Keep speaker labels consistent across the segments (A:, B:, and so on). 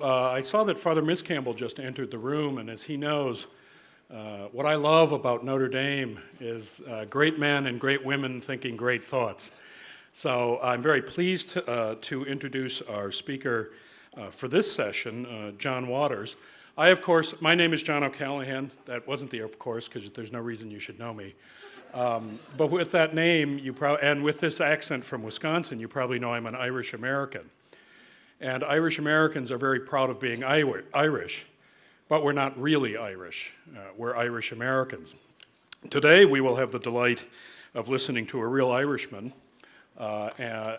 A: I saw that Father Miscampbell just entered the room, and as he knows, what I love about Notre Dame is great men and great women thinking great thoughts. So I'm very pleased to introduce our speaker for this session, John Waters. My name is John O'Callaghan. That wasn't the of course, because there's no reason you should know me. But with that name, and with this accent from Wisconsin, you probably know I'm an Irish American. And Irish Americans are very proud of being Irish, but we're not really Irish. We're Irish Americans. Today, we will have the delight of listening to a real Irishman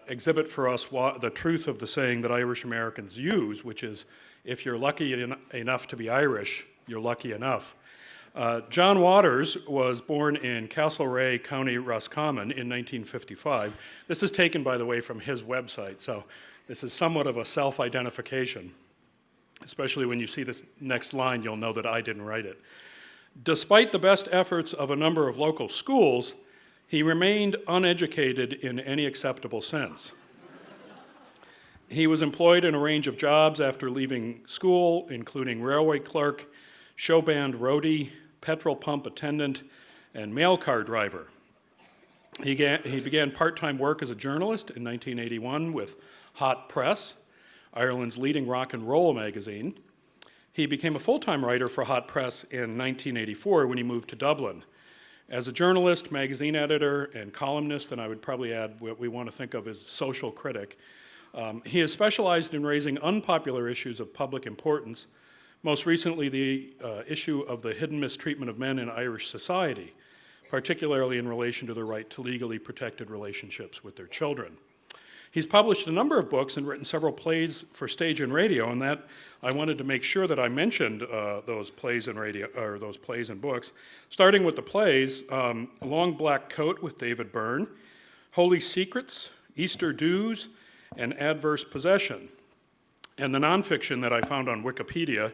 A: exhibit for us the truth of the saying that Irish Americans use, which is, if you're lucky enough to be Irish, you're lucky enough. John Waters was born in Castlereagh, County Roscommon in 1955. This is taken, by the way, from his website, so this is somewhat of a self-identification. Especially when you see this next line, you'll know that I didn't write it. Despite the best efforts of a number of local schools, he remained uneducated in any acceptable sense. He was employed in a range of jobs after leaving school, including railway clerk, show band roadie, petrol pump attendant, and mail car driver. He began part-time work as a journalist in 1981 with Hot Press, Ireland's leading rock and roll magazine. He became a full-time writer for Hot Press in 1984 when he moved to Dublin. As a journalist, magazine editor, and columnist, and I would probably add what we want to think of as social critic, he has specialized in raising unpopular issues of public importance, most recently the issue of the hidden mistreatment of men in Irish society, particularly in relation to the right to legally protected relationships with their children. He's published a number of books and written several plays for stage and radio, and that I wanted to make sure that I mentioned those plays and those plays and books, starting with the plays: Long Black Coat with David Byrne, Holy Secrets, Easter Dues, and Adverse Possession. And the nonfiction that I found on Wikipedia,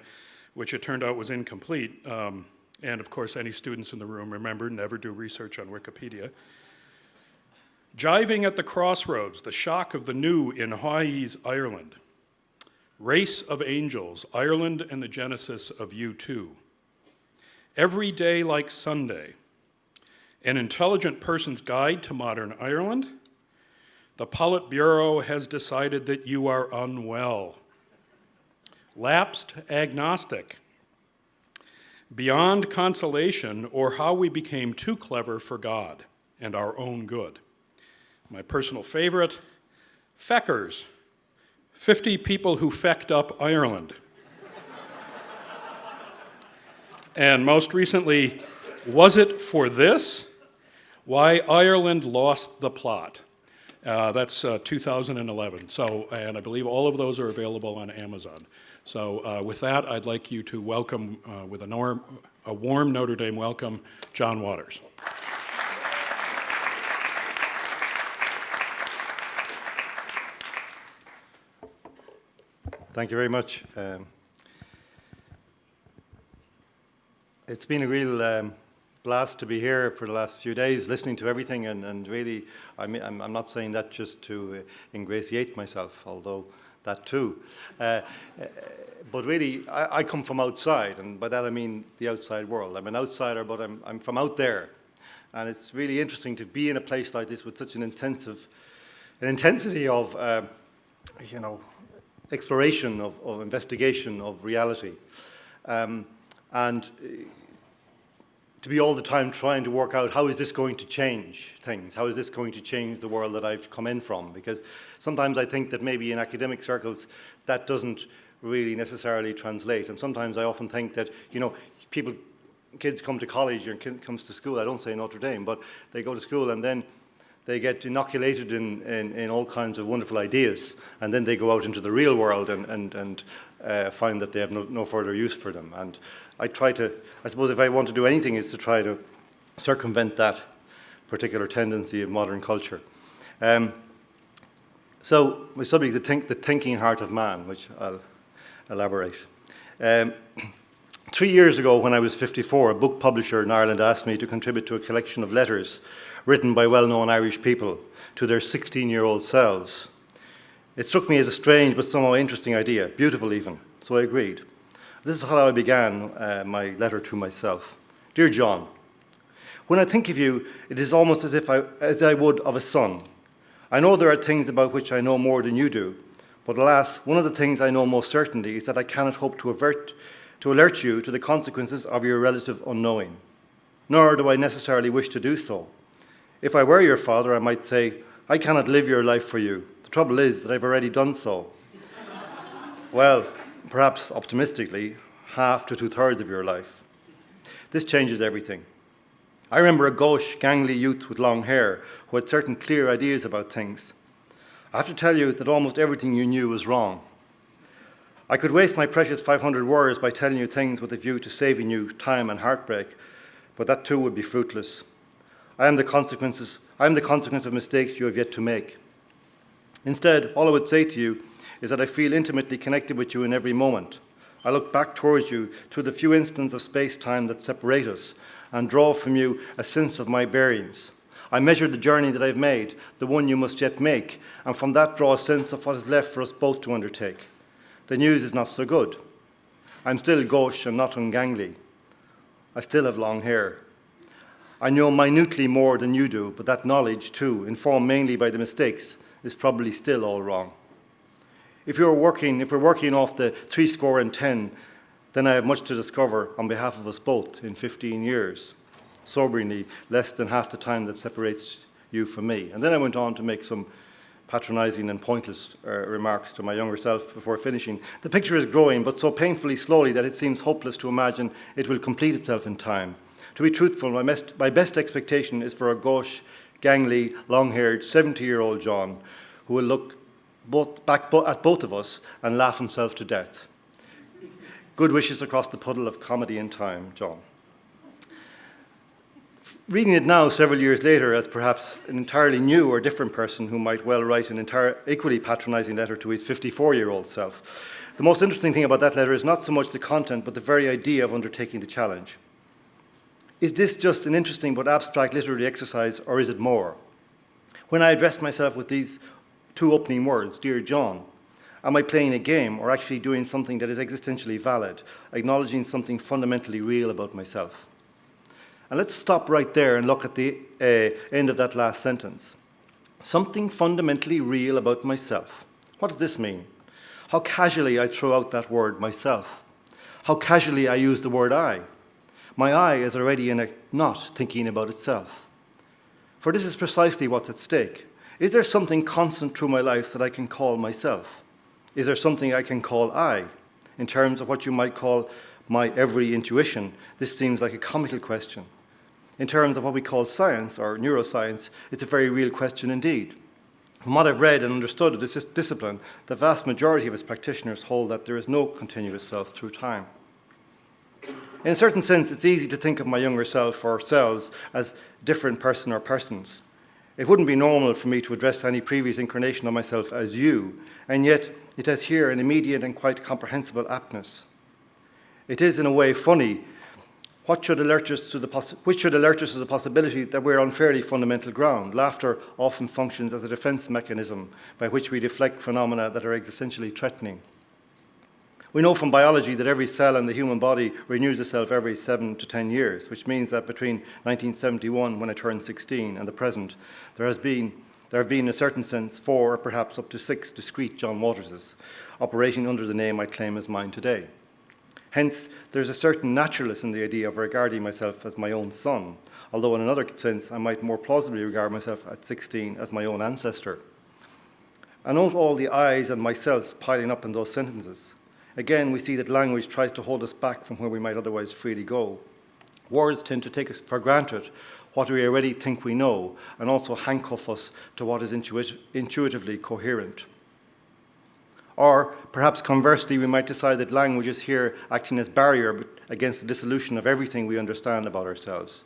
A: which it turned out was incomplete, and of course any students in the room remember, never do research on Wikipedia. Jiving at the Crossroads, the Shock of the New in Hawaii's Ireland. Race of Angels, Ireland and the Genesis of U2. Every Day Like Sunday, An Intelligent Person's Guide to Modern Ireland. The Politburo has decided that you are unwell. Lapsed Agnostic. Beyond Consolation, or How We Became Too Clever for God and Our Own Good. My personal favorite, Feckers, 50 People Who Fecked Up Ireland. And most recently, Was It For This? Why Ireland Lost the Plot. That's 2011. So, and I believe all of those are available on Amazon. So with that, I'd like you to welcome, with a warm Notre Dame welcome, John Waters.
B: Thank you very much. It's been a real blast to be here for the last few days, listening to everything, and really, I'm not saying that just to ingratiate myself, although that too. But really, I come from outside, and by that I mean the outside world. I'm an outsider, but I'm from out there. And it's really interesting to be in a place like this with such an intensity of, exploration, of investigation of reality. And to be all the time trying to work out how is this going to change things? How is this going to change the world that I've come in from? Because sometimes I think that maybe in academic circles that doesn't really necessarily translate. And sometimes I often think that, kids come to college or comes to school, I don't say Notre Dame, but they go to school and then they get inoculated in all kinds of wonderful ideas, and then they go out into the real world and find that they have no further use for them. And I suppose if I want to do anything, is to try to circumvent that particular tendency of modern culture. So my subject is the thinking heart of man, which I'll elaborate. 3 years ago, when I was 54, a book publisher in Ireland asked me to contribute to a collection of letters written by well-known Irish people to their 16-year-old selves. It struck me as a strange but somehow interesting idea, beautiful even. So I agreed. This is how I began my letter to myself. Dear John, when I think of you, it is almost as I would of a son. I know there are things about which I know more than you do, but alas, one of the things I know most certainly is that I cannot hope to alert you to the consequences of your relative unknowing. Nor do I necessarily wish to do so. If I were your father, I might say, I cannot live your life for you. The trouble is that I've already done so. Well, perhaps optimistically, half to two-thirds of your life. This changes everything. I remember a gauche, gangly youth with long hair who had certain clear ideas about things. I have to tell you that almost everything you knew was wrong. I could waste my precious 500 words by telling you things with a view to saving you time and heartbreak, but that too would be fruitless. I am the consequence of mistakes you have yet to make. Instead, all I would say to you is that I feel intimately connected with you in every moment. I look back towards you through the few instants of space-time that separate us and draw from you a sense of my bearings. I measure the journey that I've made, the one you must yet make, and from that draw a sense of what is left for us both to undertake. The news is not so good. I'm still gauche and not ungangly. I still have long hair. I know minutely more than you do, but that knowledge, too, informed mainly by the mistakes, is probably still all wrong. If we're working off the 70, then I have much to discover on behalf of us both in 15 years. Soberingly, less than half the time that separates you from me. And then I went on to make some patronizing and pointless remarks to my younger self before finishing. The picture is growing, but so painfully slowly that it seems hopeless to imagine it will complete itself in time. To be truthful, my best expectation is for a gauche, gangly, long-haired, 70-year-old John who will look back at both of us and laugh himself to death. Good wishes across the puddle of comedy and time, John. Reading it now, several years later, as perhaps an entirely new or different person who might well write an equally patronizing letter to his 54-year-old self, the most interesting thing about that letter is not so much the content, but the very idea of undertaking the challenge. Is this just an interesting but abstract literary exercise, or is it more? When I address myself with these two opening words, Dear John, am I playing a game or actually doing something that is existentially valid, acknowledging something fundamentally real about myself? And let's stop right there and look at the end of that last sentence. Something fundamentally real about myself. What does this mean? How casually I throw out that word, myself. How casually I use the word I. My I is already in a knot thinking about itself. For this is precisely what's at stake. Is there something constant through my life that I can call myself? Is there something I can call I? In terms of what you might call my every intuition, this seems like a comical question. In terms of what we call science or neuroscience, it's a very real question indeed. From what I've read and understood of this discipline, the vast majority of its practitioners hold that there is no continuous self through time. In a certain sense, it's easy to think of my younger self or selves as different person or persons. It wouldn't be normal for me to address any previous incarnation of myself as you, and yet it has here an immediate and quite comprehensible aptness. It is, in a way, funny. Which should alert us to the possibility that we're on fairly fundamental ground. Laughter often functions as a defense mechanism by which we deflect phenomena that are existentially threatening. We know from biology that every cell in the human body renews itself every 7 to 10 years, which means that between 1971, when I turned 16, and the present, there have been, in a certain sense, 4 or perhaps up to 6 discrete John Waterses, operating under the name I claim as mine today. Hence, there's a certain naturalness in the idea of regarding myself as my own son, although in another sense I might more plausibly regard myself at 16 as my own ancestor. And note all the I's and myselfs piling up in those sentences. Again, we see that language tries to hold us back from where we might otherwise freely go. Words tend to take us for granted what we already think we know, and also handcuff us to what is intuitively coherent. Or perhaps conversely, we might decide that language is here acting as barrier against the dissolution of everything we understand about ourselves,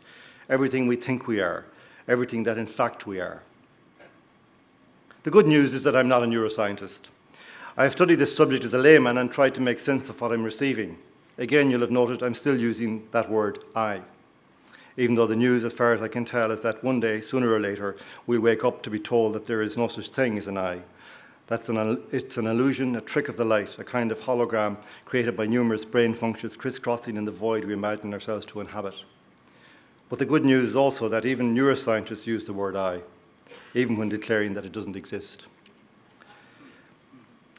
B: everything we think we are, everything that in fact we are. The good news is that I'm not a neuroscientist. I have studied this subject as a layman and tried to make sense of what I'm receiving. Again, you'll have noted I'm still using that word, I. Even though the news, as far as I can tell, is that one day, sooner or later, we'll wake up to be told that there is no such thing as an I. It's an illusion, a trick of the light, a kind of hologram created by numerous brain functions crisscrossing in the void we imagine ourselves to inhabit. But the good news is also that even neuroscientists use the word I, even when declaring that it doesn't exist.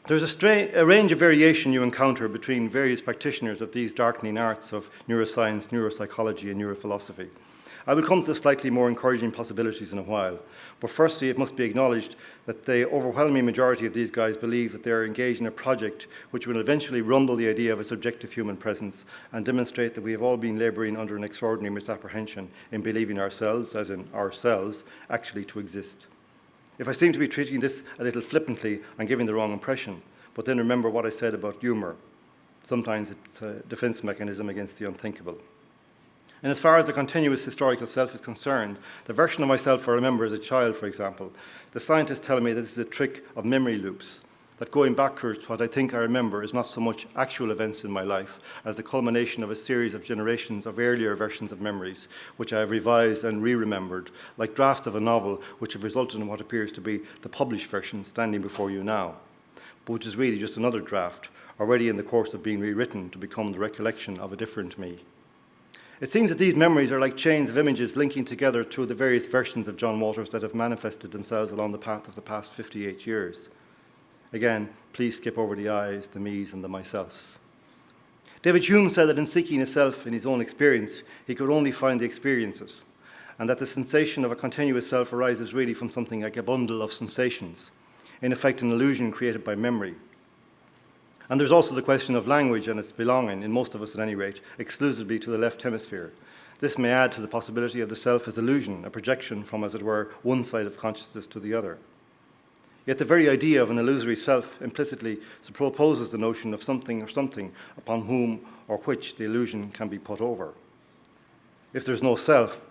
B: There's a range of variation you encounter between various practitioners of these darkening arts of neuroscience, neuropsychology, and neurophilosophy. I will come to slightly more encouraging possibilities in a while, but firstly it must be acknowledged that the overwhelming majority of these guys believe that they are engaged in a project which will eventually rumble the idea of a subjective human presence and demonstrate that we have all been labouring under an extraordinary misapprehension in believing ourselves, as in ourselves, actually to exist. If I seem to be treating this a little flippantly, I'm giving the wrong impression, but then remember what I said about humour. Sometimes it's a defence mechanism against the unthinkable. And as far as the continuous historical self is concerned, the version of myself I remember as a child, for example, the scientists tell me that this is a trick of memory loops, that going backwards, what I think I remember is not so much actual events in my life as the culmination of a series of generations of earlier versions of memories, which I have revised and re-remembered, like drafts of a novel which have resulted in what appears to be the published version standing before you now, but which is really just another draft, already in the course of being rewritten to become the recollection of a different me. It seems that these memories are like chains of images linking together through the various versions of John Waters that have manifested themselves along the path of the past 58 years. Again, please skip over the I's, the me's, and the myselfs. David Hume said that in seeking a self in his own experience, he could only find the experiences, and that the sensation of a continuous self arises really from something like a bundle of sensations, in effect an illusion created by memory. And there's also the question of language and its belonging, in most of us at any rate, exclusively to the left hemisphere. This may add to the possibility of the self as illusion, a projection from, as it were, one side of consciousness to the other. Yet the very idea of an illusory self implicitly proposes the notion of something or something upon whom or which the illusion can be put over. If there's no self,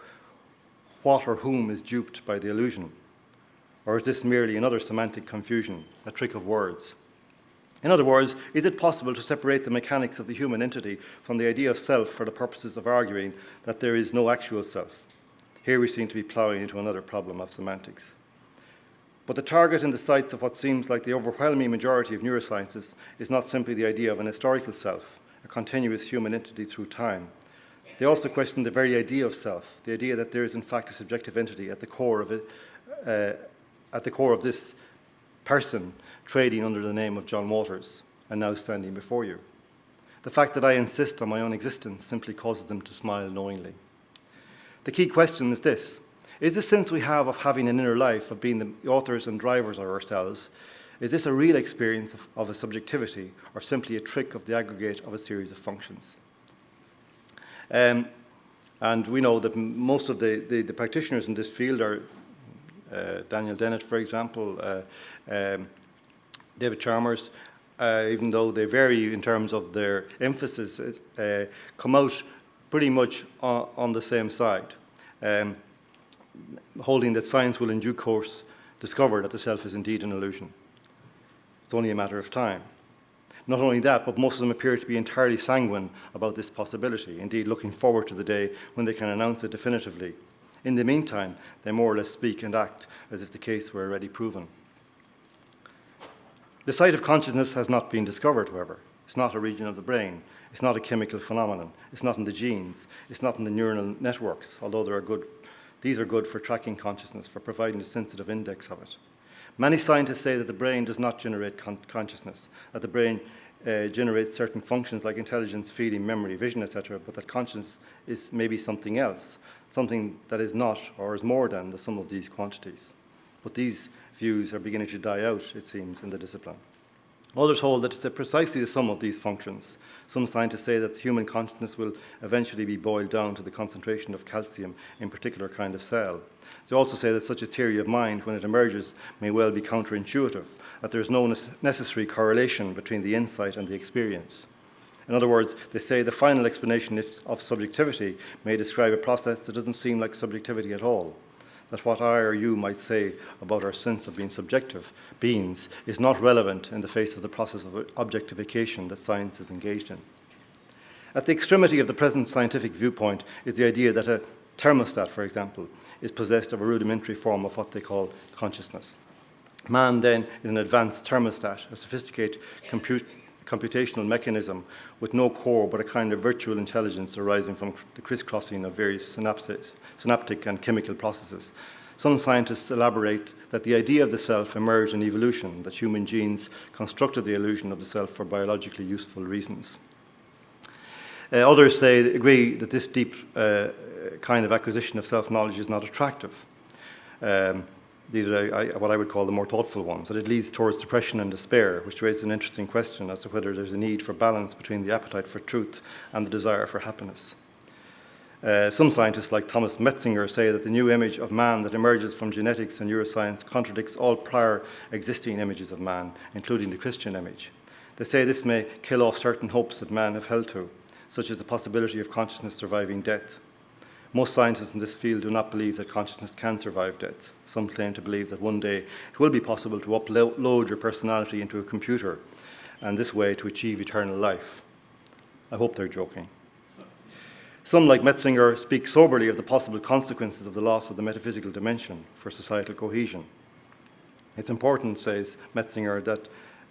B: what or whom is duped by the illusion? Or is this merely another semantic confusion, a trick of words? In other words, is it possible to separate the mechanics of the human entity from the idea of self for the purposes of arguing that there is no actual self? Here we seem to be ploughing into another problem of semantics. But the target in the sights of what seems like the overwhelming majority of neuroscientists is not simply the idea of an historical self, a continuous human entity through time. They also question the very idea of self, the idea that there is in fact a subjective entity at the core of it, at the core of this person trading under the name of John Waters and now standing before you. The fact that I insist on my own existence simply causes them to smile knowingly. The key question is this: is the sense we have of having an inner life, of being the authors and drivers of ourselves, is this a real experience of a subjectivity or simply a trick of the aggregate of a series of functions? And we know that most of the practitioners in this field are Daniel Dennett, for example, David Chalmers, even though they vary in terms of their emphasis, come out pretty much on the same side, holding that science will in due course discover that the self is indeed an illusion. It's only a matter of time. Not only that, but most of them appear to be entirely sanguine about this possibility, indeed looking forward to the day when they can announce it definitively. In the meantime, they more or less speak and act as if the case were already proven. The site of consciousness has not been discovered, however. It's not a region of the brain. It's not a chemical phenomenon. It's not in the genes. It's not in the neural networks, although these are good for tracking consciousness, for providing a sensitive index of it. Many scientists say that the brain does not generate consciousness, that the brain generates certain functions like intelligence, feeling, memory, vision, etc., but that consciousness is maybe something else, something that is not or is more than the sum of these quantities. But these views are beginning to die out, it seems, in the discipline. Others hold that it's precisely the sum of these functions. Some scientists say that human consciousness will eventually be boiled down to the concentration of calcium in a particular kind of cell. They also say that such a theory of mind, when it emerges, may well be counterintuitive, that there is no necessary correlation between the insight and the experience. In other words, they say the final explanation of subjectivity may describe a process that doesn't seem like subjectivity at all. That what I or you might say about our sense of being subjective beings is not relevant in the face of the process of objectification that science is engaged in. At the extremity of the present scientific viewpoint is the idea that a thermostat, for example, is possessed of a rudimentary form of what they call consciousness. Man then is an advanced thermostat, a sophisticated computational mechanism with no core but a kind of virtual intelligence arising from the crisscrossing of various synaptic and chemical processes. Some scientists elaborate that the idea of the self emerged in evolution, that human genes constructed the illusion of the self for biologically useful reasons. Others agree that this deep kind of acquisition of self-knowledge is not attractive. These are what I would call the more thoughtful ones, that it leads towards depression and despair, which raises an interesting question as to whether there's a need for balance between the appetite for truth and the desire for happiness. Some scientists, like Thomas Metzinger, say that the new image of man that emerges from genetics and neuroscience contradicts all prior existing images of man, including the Christian image. They say this may kill off certain hopes that man have held to, such as the possibility of consciousness surviving death. Most scientists in this field do not believe that consciousness can survive death. Some claim to believe that one day it will be possible to upload your personality into a computer, and this way to achieve eternal life. I hope they're joking. Some, like Metzinger, speak soberly of the possible consequences of the loss of the metaphysical dimension for societal cohesion. It's important, says Metzinger, that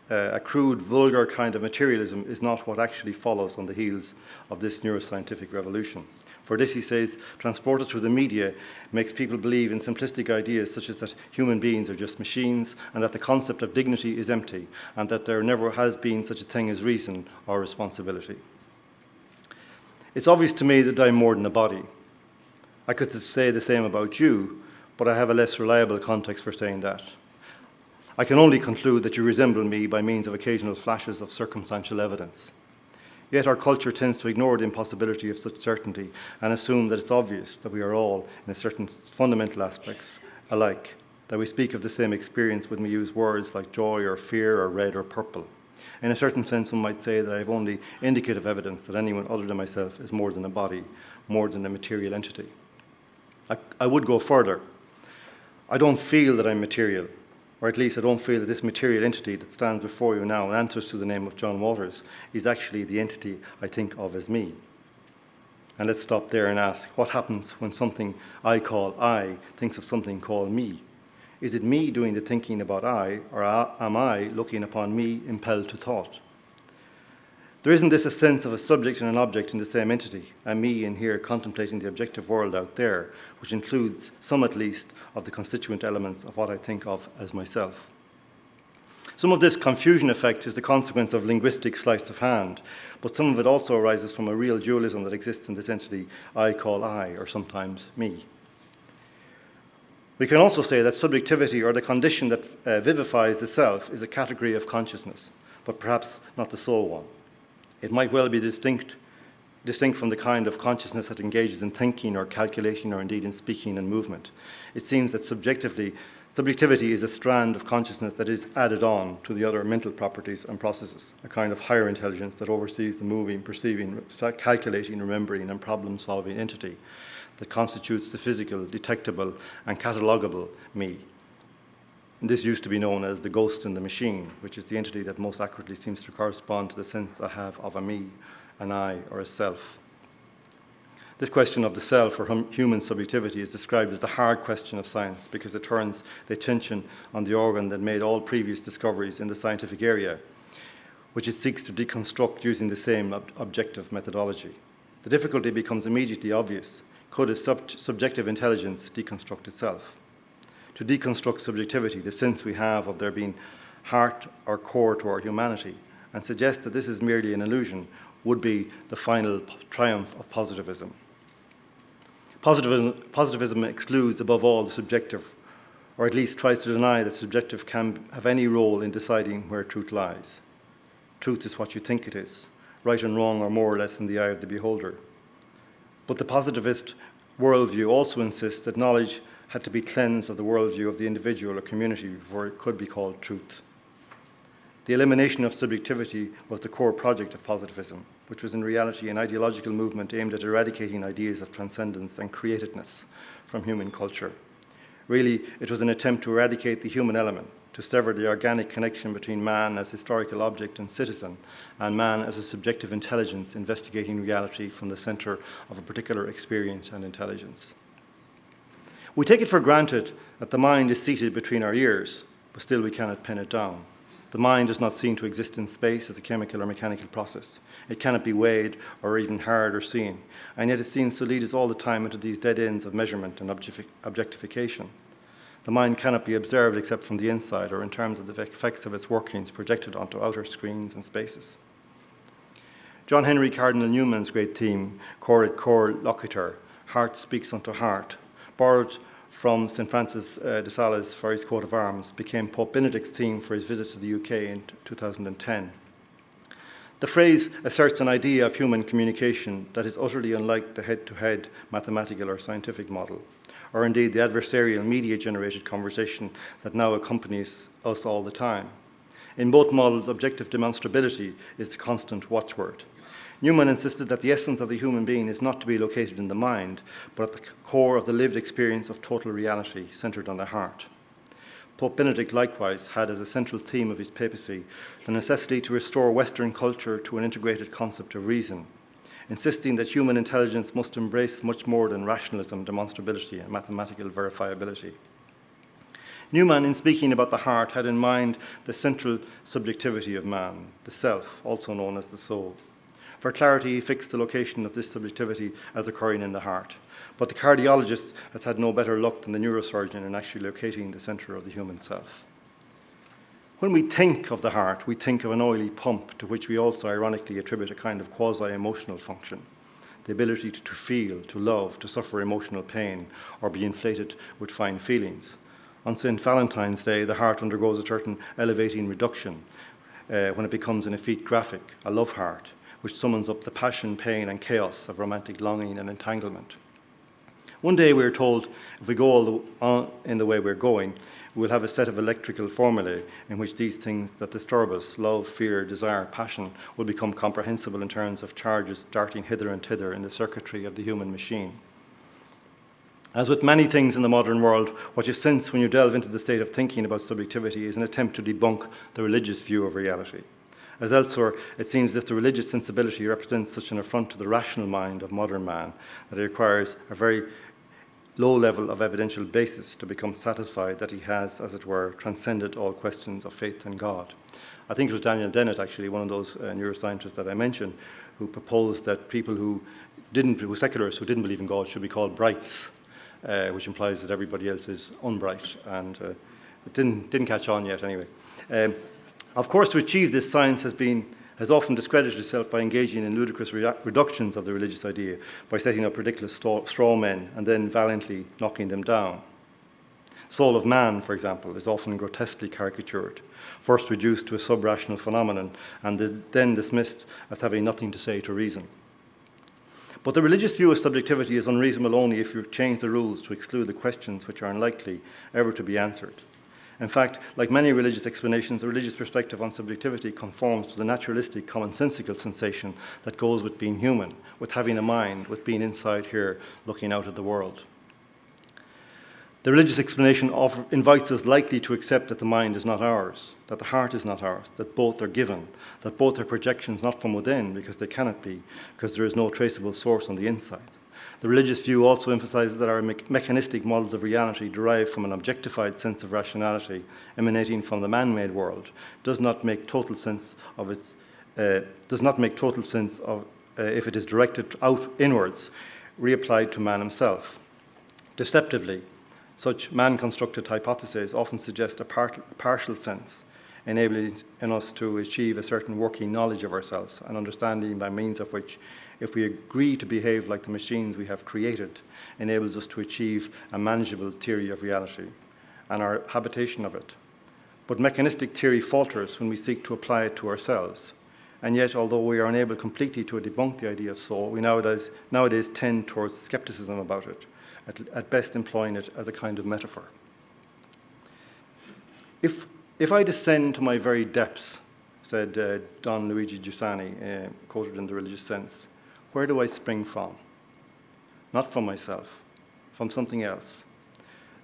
B: a crude, vulgar kind of materialism is not what actually follows on the heels of this neuroscientific revolution. For this, he says, transported through the media makes people believe in simplistic ideas such as that human beings are just machines and that the concept of dignity is empty and that there never has been such a thing as reason or responsibility. It's obvious to me that I'm more than a body. I could say the same about you, but I have a less reliable context for saying that. I can only conclude that you resemble me by means of occasional flashes of circumstantial evidence. Yet our culture tends to ignore the impossibility of such certainty and assume that it's obvious that we are all, in certain fundamental aspects, alike, that we speak of the same experience when we use words like joy or fear or red or purple. In a certain sense, one might say that I have only indicative evidence that anyone other than myself is more than a body, more than a material entity. I would go further. I don't feel that I'm material, or at least I don't feel that this material entity that stands before you now and answers to the name of John Waters is actually the entity I think of as me. And let's stop there and ask, what happens when something I call I thinks of something called me? Is it me doing the thinking about I, or am I looking upon me impelled to thought? There isn't this a sense of a subject and an object in the same entity, and me in here contemplating the objective world out there, which includes some at least of the constituent elements of what I think of as myself. Some of this confusion effect is the consequence of linguistic sleight of hand, but some of it also arises from a real dualism that exists in this entity I call I, or sometimes me. We can also say that subjectivity, or the condition that vivifies the self, is a category of consciousness, but perhaps not the sole one. It might well be distinct from the kind of consciousness that engages in thinking or calculating or indeed in speaking and movement. It seems that subjectivity is a strand of consciousness that is added on to the other mental properties and processes, a kind of higher intelligence that oversees the moving, perceiving, calculating, remembering, and problem-solving entity that constitutes the physical, detectable, and catalogable me. And this used to be known as the ghost in the machine, which is the entity that most accurately seems to correspond to the sense I have of a me, an I, or a self. This question of the self or human subjectivity is described as the hard question of science because it turns the attention on the organ that made all previous discoveries in the scientific area, which it seeks to deconstruct using the same objective methodology. The difficulty becomes immediately obvious. Could a subjective intelligence deconstruct itself? To deconstruct subjectivity, the sense we have of there being heart or core to our humanity, and suggest that this is merely an illusion, would be the final triumph of positivism. Positivism excludes, above all, the subjective, or at least tries to deny that subjective can have any role in deciding where truth lies. Truth is what you think it is. Right and wrong are more or less in the eye of the beholder. But the positivist worldview also insists that knowledge had to be cleansed of the worldview of the individual or community before it could be called truth. The elimination of subjectivity was the core project of positivism, which was in reality an ideological movement aimed at eradicating ideas of transcendence and createdness from human culture. Really, it was an attempt to eradicate the human element, to sever the organic connection between man as historical object and citizen, and man as a subjective intelligence investigating reality from the center of a particular experience and intelligence. We take it for granted that the mind is seated between our ears, but still we cannot pin it down. The mind is not seen to exist in space as a chemical or mechanical process. It cannot be weighed or even heard or seen, and yet it seems to lead us all the time into these dead ends of measurement and objectification. The mind cannot be observed except from the inside or in terms of the effects of its workings projected onto outer screens and spaces. John Henry Cardinal Newman's great theme, Cor Cor Loquitur, Heart Speaks Unto Heart, borrowed from St. Francis de Sales for his coat of arms, became Pope Benedict's theme for his visit to the UK in 2010. The phrase asserts an idea of human communication that is utterly unlike the head-to-head mathematical or scientific model, or indeed the adversarial media-generated conversation that now accompanies us all the time. In both models, objective demonstrability is the constant watchword. Newman insisted that the essence of the human being is not to be located in the mind, but at the core of the lived experience of total reality centered on the heart. Pope Benedict likewise had as a central theme of his papacy the necessity to restore Western culture to an integrated concept of reason, insisting that human intelligence must embrace much more than rationalism, demonstrability, and mathematical verifiability. Newman, in speaking about the heart, had in mind the central subjectivity of man, the self, also known as the soul. For clarity, he fixed the location of this subjectivity as occurring in the heart. But the cardiologist has had no better luck than the neurosurgeon in actually locating the center of the human self. When we think of the heart, we think of an oily pump to which we also ironically attribute a kind of quasi-emotional function, the ability to feel, to love, to suffer emotional pain, or be inflated with fine feelings. On St. Valentine's Day, the heart undergoes a certain elevating reduction when it becomes an effete graphic, a love heart, which summons up the passion, pain, and chaos of romantic longing and entanglement. One day we are told if we go on in the way we're going, we'll have a set of electrical formulae in which these things that disturb us, love, fear, desire, passion, will become comprehensible in terms of charges darting hither and thither in the circuitry of the human machine. As with many things in the modern world, what you sense when you delve into the state of thinking about subjectivity is an attempt to debunk the religious view of reality. As elsewhere, it seems as if the religious sensibility represents such an affront to the rational mind of modern man that it requires a very low level of evidential basis to become satisfied that he has, as it were, transcended all questions of faith and God. I think it was Daniel Dennett, actually, one of those neuroscientists that I mentioned, who proposed that people who were secularists who didn't believe in God should be called brights, which implies that everybody else is unbright, and it didn't catch on yet anyway. Of course, to achieve this, science has often discredited itself by engaging in ludicrous reductions of the religious idea, by setting up ridiculous straw men and then valiantly knocking them down. Soul of man, for example, is often grotesquely caricatured, first reduced to a sub-rational phenomenon and then dismissed as having nothing to say to reason. But the religious view of subjectivity is unreasonable only if you change the rules to exclude the questions which are unlikely ever to be answered. In fact, like many religious explanations, the religious perspective on subjectivity conforms to the naturalistic, commonsensical sensation that goes with being human, with having a mind, with being inside here, looking out at the world. The religious explanation invites us likely to accept that the mind is not ours, that the heart is not ours, that both are given, that both are projections not from within, because they cannot be, because there is no traceable source on the inside. The religious view also emphasizes that our mechanistic models of reality derived from an objectified sense of rationality emanating from the man-made world does not make total sense if it is directed out inwards, reapplied to man himself. Deceptively, such man-constructed hypotheses often suggest a partial sense, enabling us to achieve a certain working knowledge of ourselves, an understanding by means of which, if we agree to behave like the machines we have created, enables us to achieve a manageable theory of reality and our habitation of it. But mechanistic theory falters when we seek to apply it to ourselves. And yet, although we are unable completely to debunk the idea of soul, we nowadays tend towards skepticism about it, at best employing it as a kind of metaphor. If I descend to my very depths, said Don Luigi Giussani, quoted in The Religious Sense, where do I spring from? Not from myself, from something else.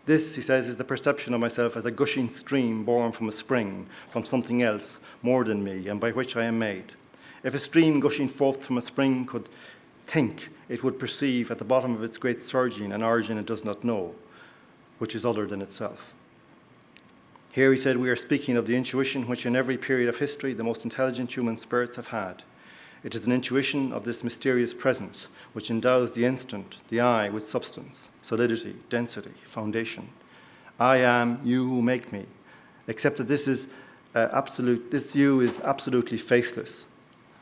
B: This, he says, is the perception of myself as a gushing stream born from a spring, from something else more than me, and by which I am made. If a stream gushing forth from a spring could think, it would perceive at the bottom of its great surging an origin it does not know, which is other than itself. Here he said, we are speaking of the intuition which in every period of history the most intelligent human spirits have had. It is an intuition of this mysterious presence which endows the instant, the I, with substance, solidity, density, foundation. I am you who make me, except that this you is absolutely faceless.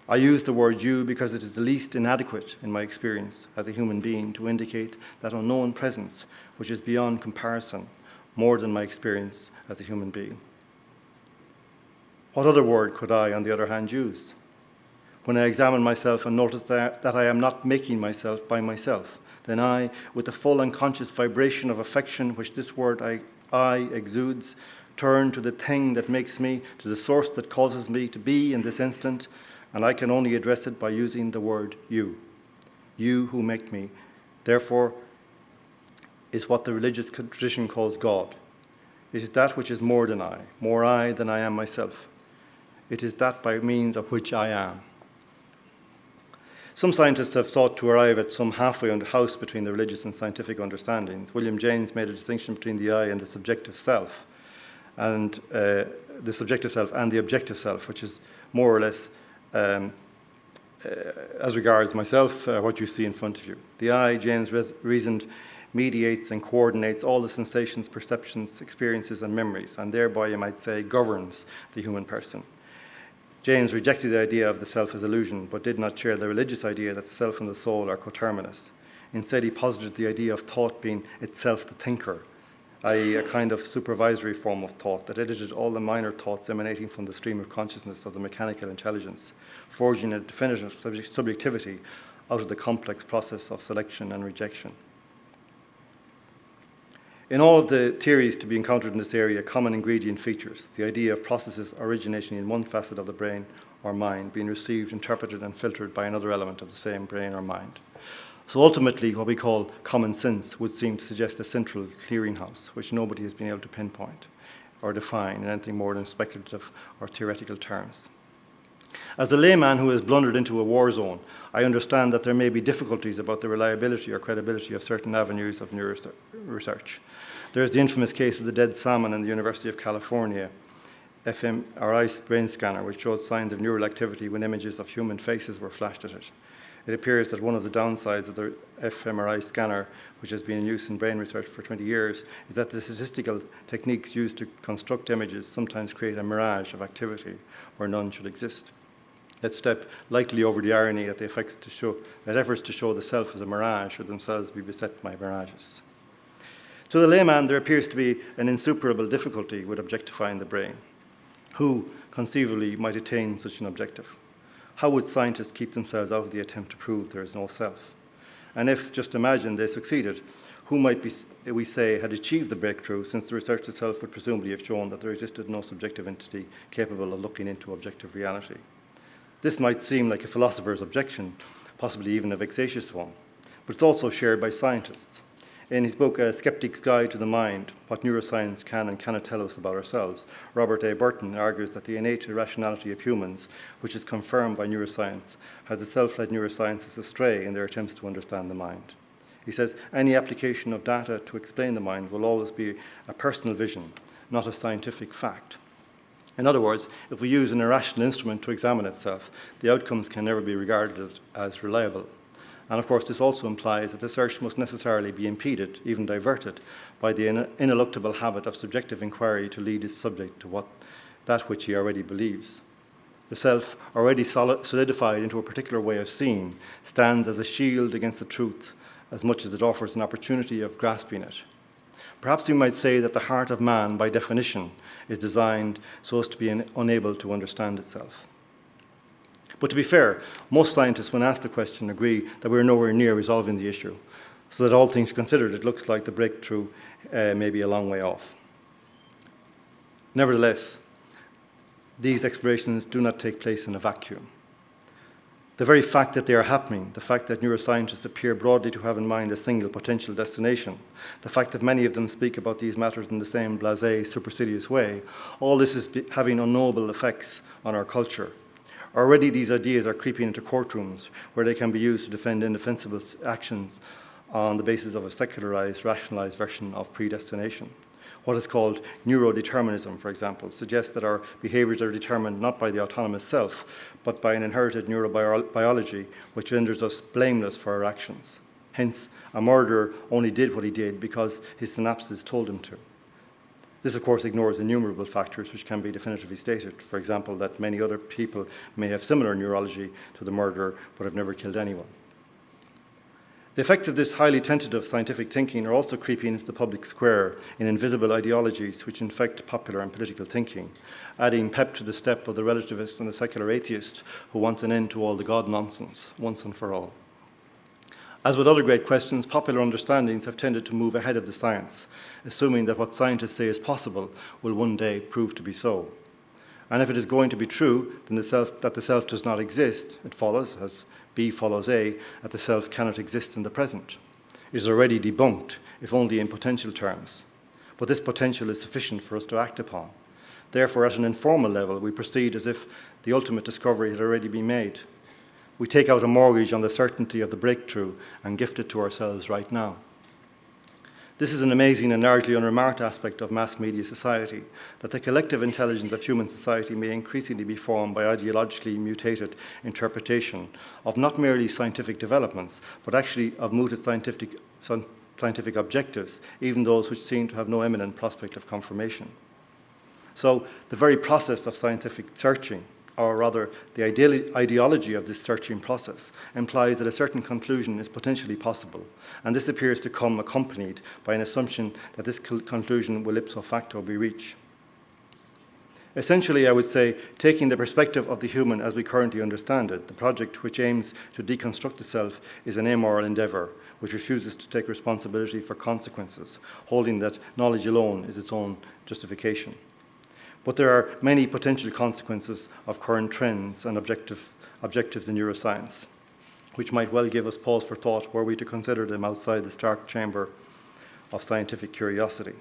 B: I use the word you because it is the least inadequate in my experience as a human being to indicate that unknown presence which is beyond comparison, more than my experience as a human being. What other word could I, on the other hand, use? When I examine myself and notice that I am not making myself by myself, then I, with the full and conscious vibration of affection which this word I exudes, turn to the thing that makes me, to the source that causes me to be in this instant, and I can only address it by using the word you. You who make me, therefore, is what the religious tradition calls God. It is that which is more I than I am myself. It is that by means of which I am. Some scientists have sought to arrive at some halfway house between the religious and scientific understandings. William James made a distinction between the I and the subjective self, and the objective self, which is more or less, as regards myself, what you see in front of you. The I, James reasoned, mediates and coordinates all the sensations, perceptions, experiences, and memories, and thereby, you might say, governs the human person. James rejected the idea of the self as illusion, but did not share the religious idea that the self and the soul are coterminous. Instead, he posited the idea of thought being itself the thinker, i.e. a kind of supervisory form of thought that edited all the minor thoughts emanating from the stream of consciousness of the mechanical intelligence, forging a definitive subjectivity out of the complex process of selection and rejection. In all of the theories to be encountered in this area, common ingredient features, the idea of processes originating in one facet of the brain or mind being received, interpreted, and filtered by another element of the same brain or mind. So ultimately, what we call common sense would seem to suggest a central clearinghouse, which nobody has been able to pinpoint or define in anything more than speculative or theoretical terms. As a layman who has blundered into a war zone, I understand that there may be difficulties about the reliability or credibility of certain avenues of neuroresearch. There is the infamous case of the dead salmon in the University of California fMRI brain scanner, which showed signs of neural activity when images of human faces were flashed at it. It appears that one of the downsides of the fMRI scanner, which has been in use in brain research for 20 years, is that the statistical techniques used to construct images sometimes create a mirage of activity where none should exist. Let's step lightly over the irony that efforts to show the self as a mirage should themselves be beset by mirages. To the layman, there appears to be an insuperable difficulty with objectifying the brain. Who, conceivably, might attain such an objective? How would scientists keep themselves out of the attempt to prove there is no self? And if, just imagine, they succeeded, who might we say had achieved the breakthrough, since the research itself would presumably have shown that there existed no subjective entity capable of looking into objective reality? This might seem like a philosopher's objection, possibly even a vexatious one, but it's also shared by scientists. In his book, A Skeptic's Guide to the Mind, What Neuroscience Can and Cannot Tell Us About Ourselves, Robert A. Burton argues that the innate irrationality of humans, which is confirmed by neuroscience, has the self-led neurosciences astray in their attempts to understand the mind. He says, any application of data to explain the mind will always be a personal vision, not a scientific fact. In other words, if we use an irrational instrument to examine itself, the outcomes can never be regarded as reliable. And of course, this also implies that the search must necessarily be impeded, even diverted, by the ineluctable habit of subjective inquiry to lead its subject to that which he already believes. The self, already solidified into a particular way of seeing, stands as a shield against the truth, as much as it offers an opportunity of grasping it. Perhaps we might say that the heart of man, by definition, is designed so as to be unable to understand itself. But to be fair, most scientists, when asked the question, agree that we're nowhere near resolving the issue, so that all things considered, it looks like the breakthrough may be a long way off. Nevertheless, these explorations do not take place in a vacuum. The very fact that they are happening, the fact that neuroscientists appear broadly to have in mind a single potential destination, the fact that many of them speak about these matters in the same blasé, supercilious way, all this is having unknowable effects on our culture. Already these ideas are creeping into courtrooms where they can be used to defend indefensible actions on the basis of a secularized, rationalized version of predestination. What is called neurodeterminism, for example, suggests that our behaviors are determined not by the autonomous self, but by an inherited neurobiology which renders us blameless for our actions. Hence, a murderer only did what he did because his synapses told him to. This, of course, ignores innumerable factors which can be definitively stated. For example, that many other people may have similar neurology to the murderer but have never killed anyone. The effects of this highly tentative scientific thinking are also creeping into the public square in invisible ideologies which infect popular and political thinking, adding pep to the step of the relativist and the secular atheist who want an end to all the God nonsense once and for all. As with other great questions, popular understandings have tended to move ahead of the science, assuming that what scientists say is possible will one day prove to be so. And if it is going to be true, then that the self does not exist, it follows, as B follows A, that the self cannot exist in the present. It is already debunked, if only in potential terms. But this potential is sufficient for us to act upon. Therefore, at an informal level, we proceed as if the ultimate discovery had already been made. We take out a mortgage on the certainty of the breakthrough and gift it to ourselves right now. This is an amazing and largely unremarked aspect of mass media society, that the collective intelligence of human society may increasingly be formed by ideologically mutated interpretation of not merely scientific developments, but actually of mooted scientific objectives, even those which seem to have no imminent prospect of confirmation. So the very process of scientific searching, or rather the ideology of this searching process, implies that a certain conclusion is potentially possible, and this appears to come accompanied by an assumption that this conclusion will ipso facto be reached. Essentially, I would say, taking the perspective of the human as we currently understand it, the project which aims to deconstruct the self is an amoral endeavour, which refuses to take responsibility for consequences, holding that knowledge alone is its own justification. But there are many potential consequences of current trends and objectives in neuroscience, which might well give us pause for thought were we to consider them outside the stark chamber of scientific curiosity.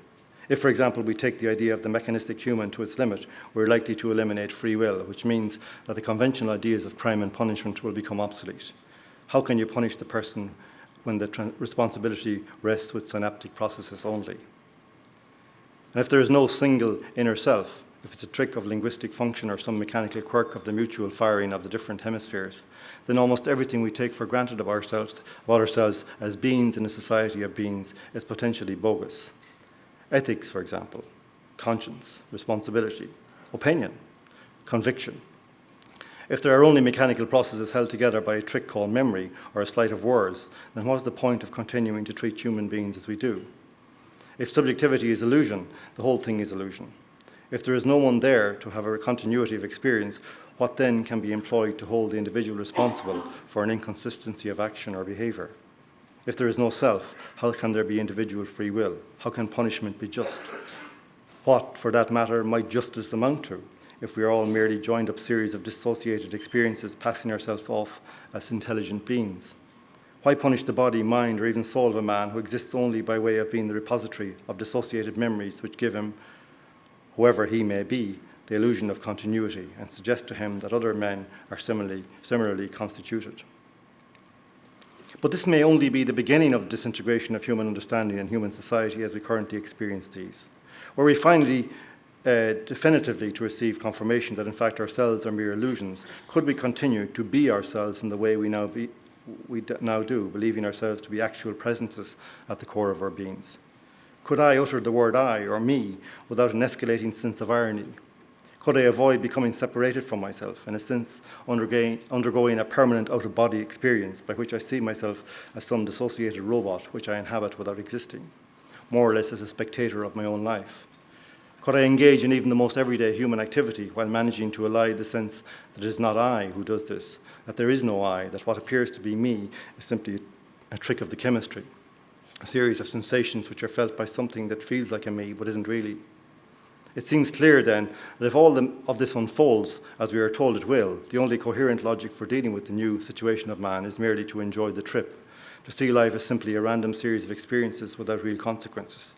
B: If, for example, we take the idea of the mechanistic human to its limit, we're likely to eliminate free will, which means that the conventional ideas of crime and punishment will become obsolete. How can you punish the person when the responsibility rests with synaptic processes only? And if there is no single inner self, if it's a trick of linguistic function or some mechanical quirk of the mutual firing of the different hemispheres, then almost everything we take for granted about ourselves as beings in a society of beings is potentially bogus. Ethics, for example, conscience, responsibility, opinion, conviction. If there are only mechanical processes held together by a trick called memory or a sleight of words, then what's the point of continuing to treat human beings as we do? If subjectivity is illusion, the whole thing is illusion. If there is no one there to have a continuity of experience, what then can be employed to hold the individual responsible for an inconsistency of action or behaviour? If there is no self, how can there be individual free will? How can punishment be just? What, for that matter, might justice amount to if we are all merely joined up series of dissociated experiences passing ourselves off as intelligent beings? Why punish the body, mind, or even soul of a man who exists only by way of being the repository of dissociated memories which give him, whoever he may be, the illusion of continuity and suggest to him that other men are similarly constituted? But this may only be the beginning of the disintegration of human understanding and human society as we currently experience these. Were we finally definitively to receive confirmation that in fact ourselves are mere illusions, could we continue to be ourselves in the way we now do, believing ourselves to be actual presences at the core of our beings? Could I utter the word I or me without an escalating sense of irony? Could I avoid becoming separated from myself, in a sense undergoing a permanent out-of-body experience by which I see myself as some dissociated robot which I inhabit without existing, more or less as a spectator of my own life? Could I engage in even the most everyday human activity while managing to allay the sense that it is not I who does this, that there is no I, that what appears to be me is simply a trick of the chemistry, a series of sensations which are felt by something that feels like a me but isn't really? It seems clear then that if all of this unfolds as we are told it will, the only coherent logic for dealing with the new situation of man is merely to enjoy the trip, to see life as simply a random series of experiences without real consequences.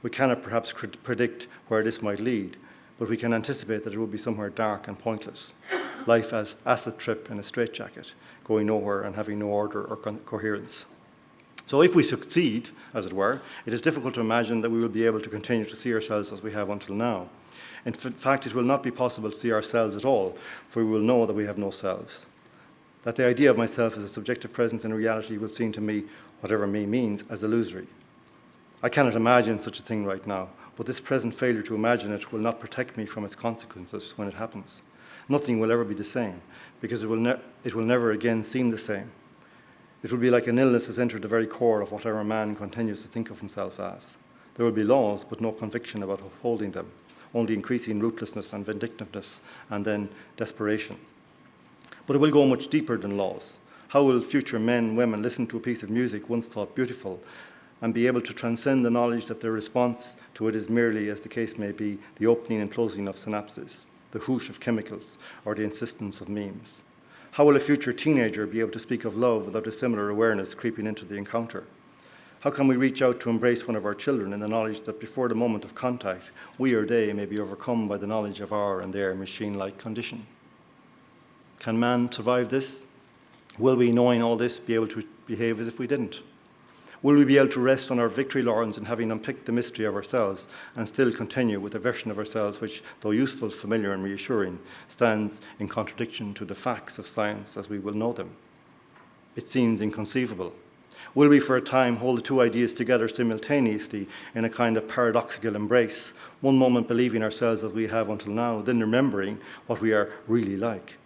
B: We cannot perhaps predict where this might lead, but we can anticipate that it will be somewhere dark and pointless. Life as acid trip in a straitjacket, going nowhere and having no order or coherence. So if we succeed, as it were, it is difficult to imagine that we will be able to continue to see ourselves as we have until now. In fact, it will not be possible to see ourselves at all, for we will know that we have no selves. That the idea of myself as a subjective presence in reality will seem to me, whatever me means, as illusory. I cannot imagine such a thing right now, but this present failure to imagine it will not protect me from its consequences when it happens. Nothing will ever be the same, because it will never again seem the same. It will be like an illness has entered the very core of whatever man continues to think of himself as. There will be laws, but no conviction about upholding them, only increasing ruthlessness and vindictiveness, and then desperation. But it will go much deeper than laws. How will future men, women listen to a piece of music once thought beautiful and be able to transcend the knowledge that their response to it is merely, as the case may be, the opening and closing of synapses, the whoosh of chemicals, or the insistence of memes? How will a future teenager be able to speak of love without a similar awareness creeping into the encounter? How can we reach out to embrace one of our children in the knowledge that before the moment of contact, we or they may be overcome by the knowledge of our and their machine-like condition? Can man survive this? Will we, knowing all this, be able to behave as if we didn't? Will we be able to rest on our victory laurels in having unpicked the mystery of ourselves and still continue with a version of ourselves which, though useful, familiar, and reassuring, stands in contradiction to the facts of science as we will know them? It seems inconceivable. Will we for a time hold the two ideas together simultaneously in a kind of paradoxical embrace, one moment believing ourselves as we have until now, then remembering what we are really like?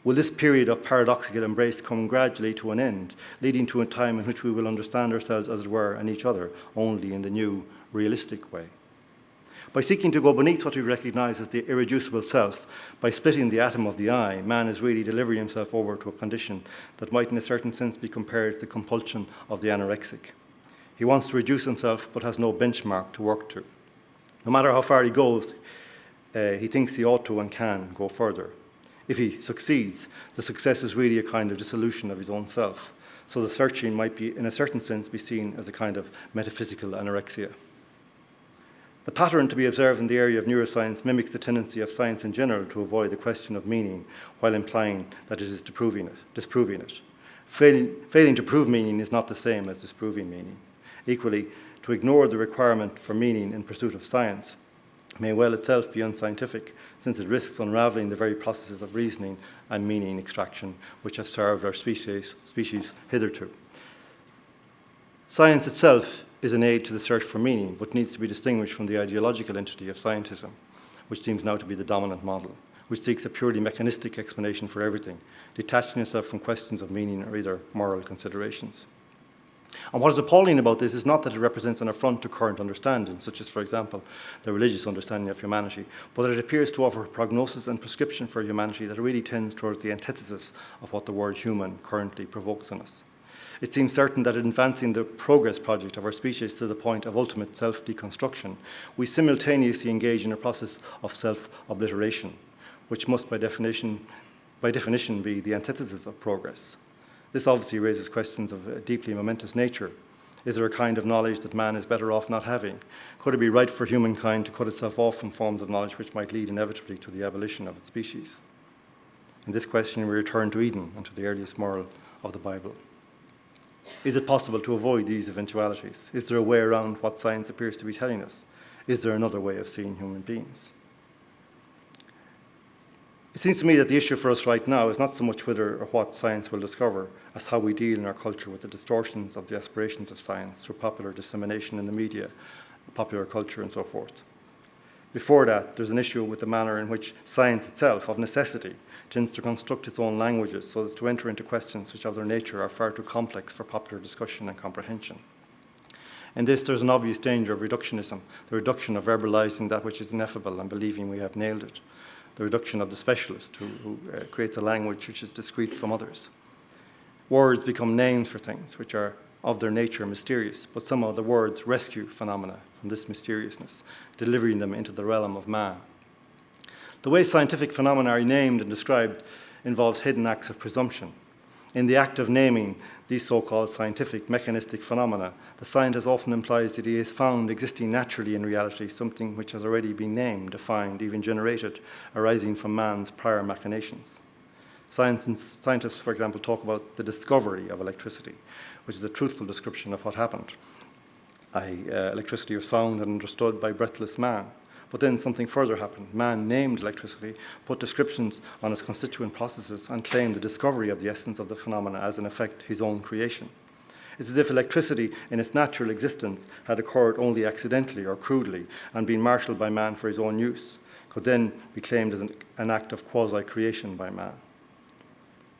B: Will this period of paradoxical embrace come gradually to an end, leading to a time in which we will understand ourselves, as it were, and each other only in the new, realistic way? By seeking to go beneath what we recognize as the irreducible self, by splitting the atom of the I, man is really delivering himself over to a condition that might in a certain sense be compared to the compulsion of the anorexic. He wants to reduce himself but has no benchmark to work to. No matter how far he goes, he thinks he ought to and can go further. If he succeeds, the success is really a kind of dissolution of his own self. So the searching might be, in a certain sense, be seen as a kind of metaphysical anorexia. The pattern to be observed in the area of neuroscience mimics the tendency of science in general to avoid the question of meaning while implying that it is disproving it. Failing to prove meaning is not the same as disproving meaning. Equally, to ignore the requirement for meaning in pursuit of science may well itself be unscientific, since it risks unraveling the very processes of reasoning and meaning extraction which have served our species hitherto. Science itself is an aid to the search for meaning, but needs to be distinguished from the ideological entity of scientism, which seems now to be the dominant model, which seeks a purely mechanistic explanation for everything, detaching itself from questions of meaning or either moral considerations. And what is appalling about this is not that it represents an affront to current understanding, such as, for example, the religious understanding of humanity, but that it appears to offer a prognosis and prescription for humanity that really tends towards the antithesis of what the word human currently provokes in us. It seems certain that in advancing the progress project of our species to the point of ultimate self-deconstruction, we simultaneously engage in a process of self-obliteration, which must by definition be the antithesis of progress. This obviously raises questions of a deeply momentous nature. Is there a kind of knowledge that man is better off not having? Could it be right for humankind to cut itself off from forms of knowledge which might lead inevitably to the abolition of its species? In this question, we return to Eden and to the earliest moral of the Bible. Is it possible to avoid these eventualities? Is there a way around what science appears to be telling us? Is there another way of seeing human beings? It seems to me that the issue for us right now is not so much whether or what science will discover as how we deal in our culture with the distortions of the aspirations of science through popular dissemination in the media, popular culture, and so forth. Before that, there's an issue with the manner in which science itself, of necessity, tends to construct its own languages so as to enter into questions which of their nature are far too complex for popular discussion and comprehension. In this, there's an obvious danger of reductionism, the reduction of verbalizing that which is ineffable and believing we have nailed it, the reduction of the specialist who creates a language which is discrete from others. Words become names for things which are of their nature mysterious, but somehow the words rescue phenomena from this mysteriousness, delivering them into the realm of man. The way scientific phenomena are named and described involves hidden acts of presumption. In the act of naming these so-called scientific mechanistic phenomena, the scientist often implies that he has found existing naturally in reality something which has already been named, defined, even generated, arising from man's prior machinations. Scientists, for example, talk about the discovery of electricity, which is a truthful description of what happened. Electricity was found and understood by breathless man. But then something further happened. Man named electricity, put descriptions on its constituent processes, and claimed the discovery of the essence of the phenomena as, in effect, his own creation. It's as if electricity, in its natural existence, had occurred only accidentally or crudely and been marshalled by man for his own use, could then be claimed as an act of quasi-creation by man.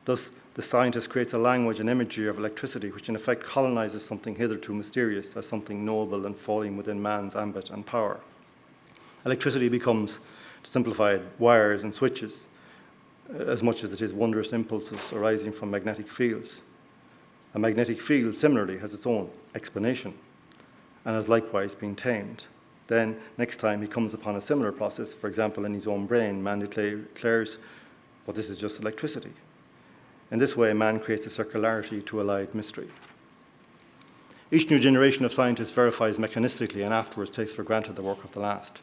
B: Thus, the scientist creates a language and imagery of electricity which in effect colonizes something hitherto mysterious as something knowable and falling within man's ambit and power. Electricity becomes, to simplify it, wires and switches, as much as it is wondrous impulses arising from magnetic fields. A magnetic field, similarly, has its own explanation and has likewise been tamed. Then, next time he comes upon a similar process, for example, in his own brain, man declares, well, this is just electricity. In this way, man creates a circularity to allied mystery. Each new generation of scientists verifies mechanistically and afterwards takes for granted the work of the last.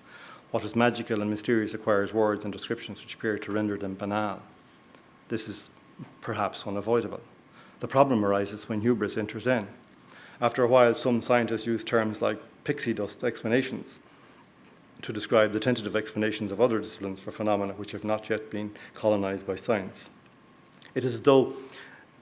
B: What is magical and mysterious acquires words and descriptions which appear to render them banal. This is perhaps unavoidable. The problem arises when hubris enters in. After a while, some scientists use terms like pixie dust explanations to describe the tentative explanations of other disciplines for phenomena which have not yet been colonized by science. It is as though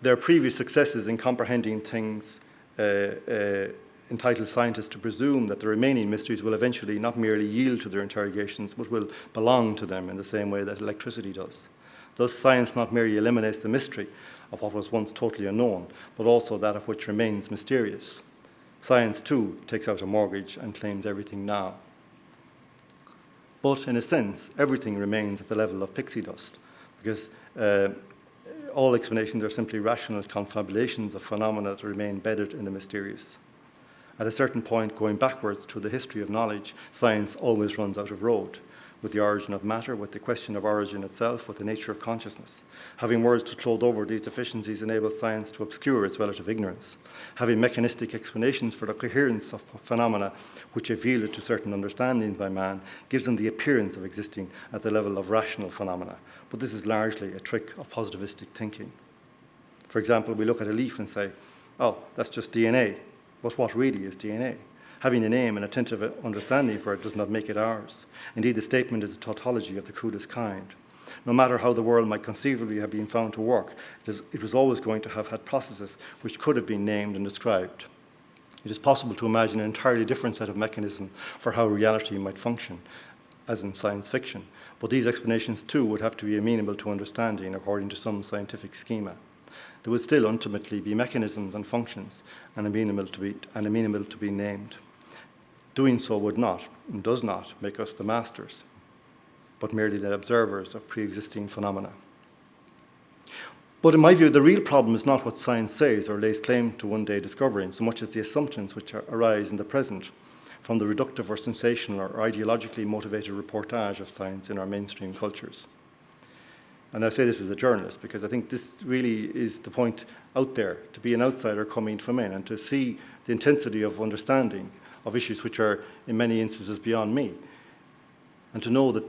B: their previous successes in comprehending things entitle scientists to presume that the remaining mysteries will eventually not merely yield to their interrogations, but will belong to them in the same way that electricity does. Thus, science not merely eliminates the mystery of what was once totally unknown, but also that of which remains mysterious. Science, too, takes out a mortgage and claims everything now. But, in a sense, everything remains at the level of pixie dust, because all explanations are simply rational confabulations of phenomena that remain embedded in the mysterious. At a certain point, going backwards to the history of knowledge, science always runs out of road, with the origin of matter, with the question of origin itself, with the nature of consciousness. Having words to clothe over these deficiencies enables science to obscure its relative ignorance. Having mechanistic explanations for the coherence of phenomena which have yielded to certain understandings by man gives them the appearance of existing at the level of rational phenomena. But this is largely a trick of positivistic thinking. For example, we look at a leaf and say, oh, that's just DNA. But what really is DNA? Having a name and attentive understanding for it does not make it ours. Indeed, the statement is a tautology of the crudest kind. No matter how the world might conceivably have been found to work, it was always going to have had processes which could have been named and described. It is possible to imagine an entirely different set of mechanisms for how reality might function, as in science fiction, but these explanations too would have to be amenable to understanding according to some scientific schema. There would still ultimately be mechanisms and functions and amenable to be named. Doing so would not, and does not, make us the masters, but merely the observers of pre-existing phenomena. But in my view, the real problem is not what science says or lays claim to one day discovering, so much as the assumptions which arise in the present from the reductive or sensational or ideologically motivated reportage of science in our mainstream cultures. And I say this as a journalist because I think this really is the point out there, to be an outsider coming from in and to see the intensity of understanding of issues which are in many instances beyond me, and to know that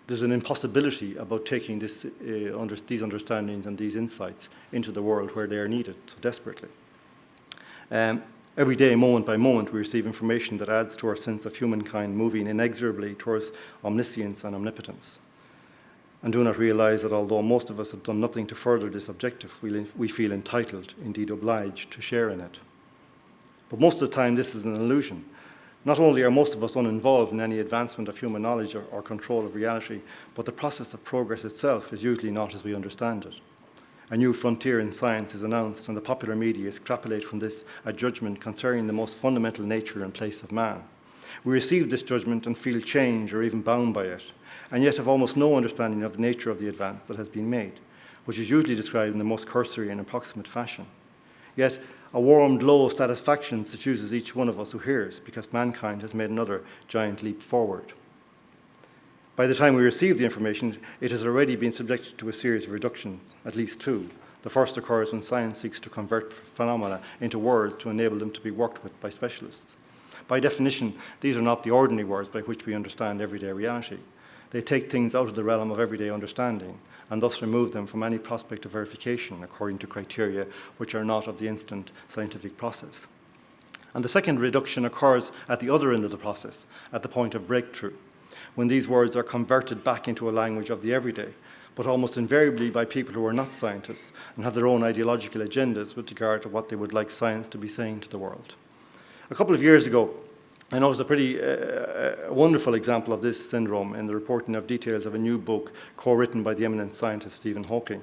B: there's an impossibility about taking these understandings and these insights into the world where they are needed so desperately. Every day, moment by moment, we receive information that adds to our sense of humankind moving inexorably towards omniscience and omnipotence, and do not realize that although most of us have done nothing to further this objective, we feel entitled, indeed obliged, to share in it. But most of the time, this is an illusion. Not only are most of us uninvolved in any advancement of human knowledge or control of reality, but the process of progress itself is usually not as we understand it. A new frontier in science is announced, and the popular media extrapolate from this a judgment concerning the most fundamental nature and place of man. We receive this judgment and feel changed or even bound by it, and yet have almost no understanding of the nature of the advance that has been made, which is usually described in the most cursory and approximate fashion. Yet, a warm glow of satisfaction suffuses each one of us who hears, because mankind has made another giant leap forward. By the time we receive the information, it has already been subjected to a series of reductions, at least two. The first occurs when science seeks to convert phenomena into words to enable them to be worked with by specialists. By definition, these are not the ordinary words by which we understand everyday reality. they take things out of the realm of everyday understanding and thus remove them from any prospect of verification according to criteria which are not of the instant scientific process. And the second reduction occurs at the other end of the process, at the point of breakthrough, when these words are converted back into a language of the everyday, but almost invariably by people who are not scientists and have their own ideological agendas with regard to what they would like science to be saying to the world. A couple of years ago, I noticed a pretty wonderful example of this syndrome in the reporting of details of a new book co-written by the eminent scientist Stephen Hawking.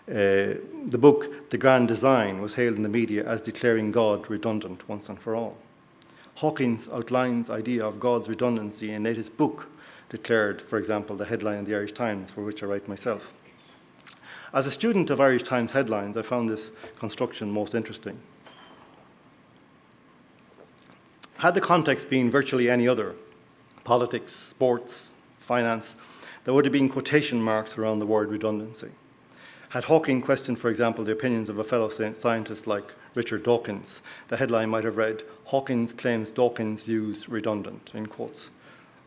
B: The book, The Grand Design, was hailed in the media as declaring God redundant once and for all. Hawking outlines the idea of God's redundancy in his book, declared, for example, the headline in the Irish Times, for which I write myself. As a student of Irish Times headlines, I found this construction most interesting. Had the context been virtually any other, politics, sports, finance, there would have been quotation marks around the word redundancy. Had Hawking questioned, for example, the opinions of a fellow scientist like Richard Dawkins, the headline might have read, "Hawkins claims Dawkins' views redundant," in quotes.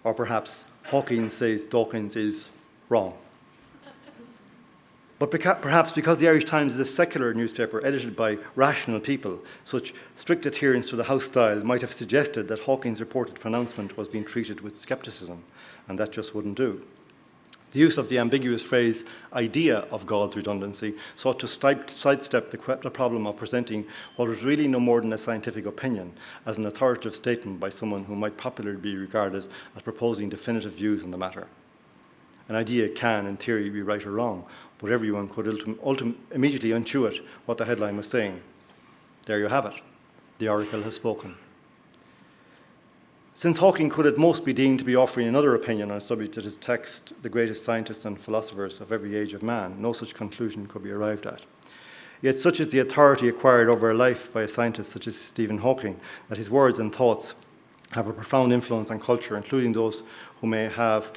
B: Or perhaps, "Hawking says Dawkins is wrong." But perhaps because the Irish Times is a secular newspaper edited by rational people, such strict adherence to the house style might have suggested that Hawking's reported pronouncement was being treated with scepticism, and that just wouldn't do. The use of the ambiguous phrase "idea of God's redundancy" sought to sidestep the problem of presenting what was really no more than a scientific opinion as an authoritative statement by someone who might popularly be regarded as proposing definitive views on the matter. An idea can, in theory, be right or wrong, but everyone could immediately intuit what the headline was saying. There you have it. The oracle has spoken. Since Hawking could at most be deemed to be offering another opinion on a subject that is text, the greatest scientists and philosophers of every age of man, no such conclusion could be arrived at. Yet such is the authority acquired over a life by a scientist such as Stephen Hawking, that his words and thoughts have a profound influence on culture, including those who may have,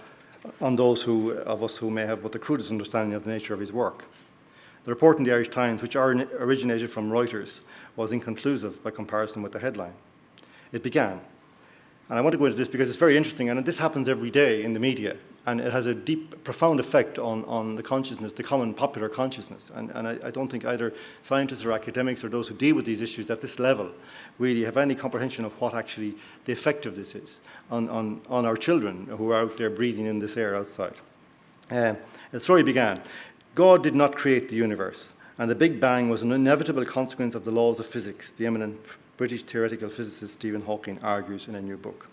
B: on those of us who may have but the crudest understanding of the nature of his work. The report in the Irish Times, which originated from Reuters, was inconclusive by comparison with the headline. It began, and I want to go into this because it's very interesting, and this happens every day in the media, and it has a deep, profound effect on the consciousness, the common popular consciousness. And I don't think either scientists or academics or those who deal with these issues at this level really have any comprehension of what actually the effect of this is on our children who are out there breathing in this air outside. The story began, God did not create the universe, and the Big Bang was an inevitable consequence of the laws of physics, the eminent British theoretical physicist Stephen Hawking argues in a new book.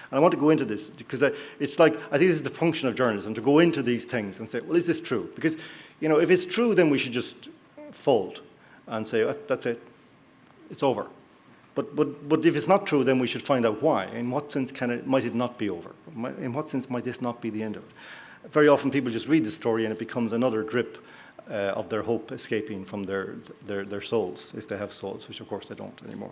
B: And I want to go into this because it's like, I think this is the function of journalism, to go into these things and say, well, is this true? Because, if it's true, then we should just fold and say, oh, that's it, it's over. But if it's not true, then we should find out why. In what sense might it not be over? In what sense might this not be the end of it? Very often people just read the story and it becomes another drip of their hope escaping from their souls, if they have souls, which of course they don't anymore.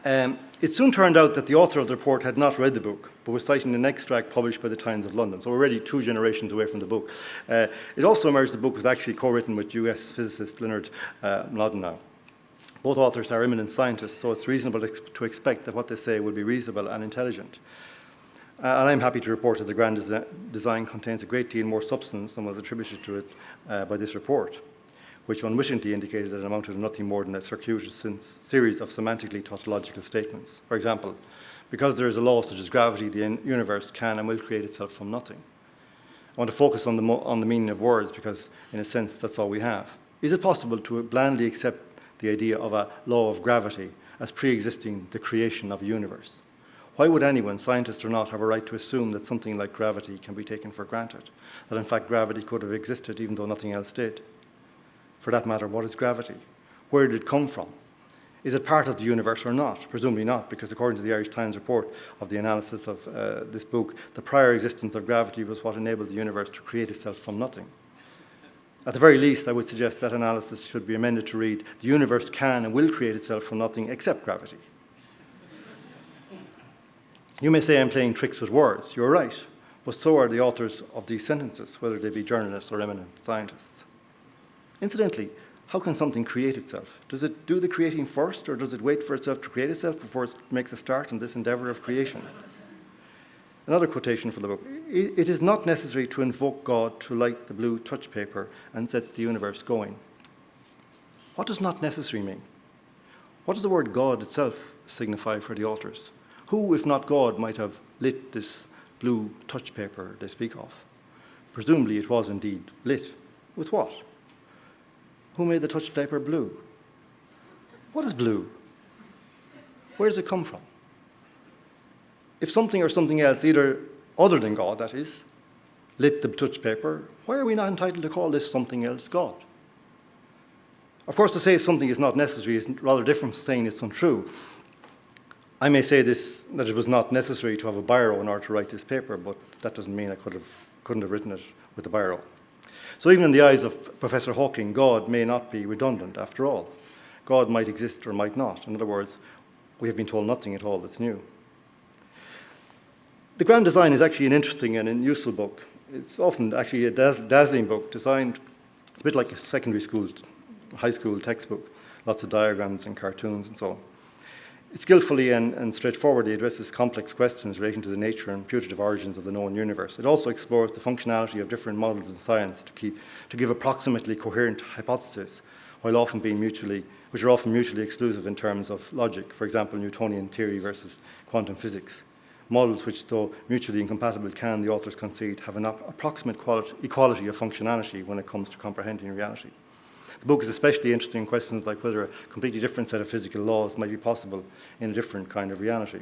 B: It soon turned out that the author of the report had not read the book, but was citing an extract published by the Times of London, so we're already 2 generations away from the book. It also emerged the book was actually co-written with US physicist Leonard Mlodinow. Both authors are eminent scientists, so it's reasonable to expect that what they say will be reasonable and intelligent. And I'm happy to report that the Grand Design contains a great deal more substance than was attributed to it by this report, which unwittingly indicated that it amounted to nothing more than a circuitous series of semantically tautological statements. For example, because there is a law such as gravity, the universe can and will create itself from nothing. I want to focus on the meaning of words because, in a sense, that's all we have. Is it possible to blandly accept the idea of a law of gravity as pre-existing the creation of a universe? Why would anyone, scientist or not, have a right to assume that something like gravity can be taken for granted? That in fact gravity could have existed even though nothing else did? For that matter, what is gravity? Where did it come from? Is it part of the universe or not? Presumably not, because according to the Irish Times report of the analysis of this book, the prior existence of gravity was what enabled the universe to create itself from nothing. At the very least, I would suggest that analysis should be amended to read, the universe can and will create itself from nothing except gravity. You may say I'm playing tricks with words. You're right, but so are the authors of these sentences, whether they be journalists or eminent scientists. Incidentally, how can something create itself? Does it do the creating first, or does it wait for itself to create itself before it makes a start in this endeavor of creation? Another quotation from the book. It is not necessary to invoke God to light the blue touch paper and set the universe going. What does not necessary mean? What does the word God itself signify for the authors? Who, if not God, might have lit this blue touch paper they speak of? Presumably it was indeed lit. With what? Who made the touch paper blue? What is blue? Where does it come from? If something or something else, either other than God, that is, lit the touch paper, why are we not entitled to call this something else God? Of course, to say something is not necessary is rather different from saying it's untrue. I may say this, that it was not necessary to have a biro in order to write this paper, but that doesn't mean I couldn't have written it with a biro. So even in the eyes of Professor Hawking, God may not be redundant after all. God might exist or might not. In other words, we have been told nothing at all that's new. The Grand Design is actually an interesting and a useful book. It's often actually a dazzling book designed, it's a bit like a secondary school, high school textbook, lots of diagrams and cartoons and so on. It skillfully and straightforwardly addresses complex questions relating to the nature and putative origins of the known universe. It also explores the functionality of different models in science to give approximately coherent hypotheses, which are often mutually exclusive in terms of logic, for example, Newtonian theory versus quantum physics. Models which, though mutually incompatible, can, the authors concede, have an approximate equality of functionality when it comes to comprehending reality. The book is especially interested in questions like whether a completely different set of physical laws might be possible in a different kind of reality.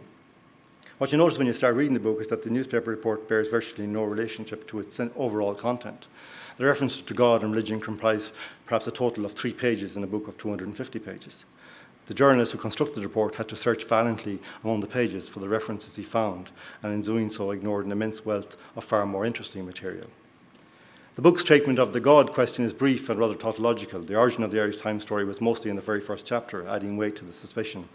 B: What you notice when you start reading the book is that the newspaper report bears virtually no relationship to its overall content. The references to God and religion comprise perhaps a total of 3 pages in a book of 250 pages. The journalist who constructed the report had to search valiantly among the pages for the references he found, and in doing so ignored an immense wealth of far more interesting material. The book's treatment of the God question is brief and rather tautological. The origin of the Irish Times story was mostly in the very first chapter, adding weight to the suspicion,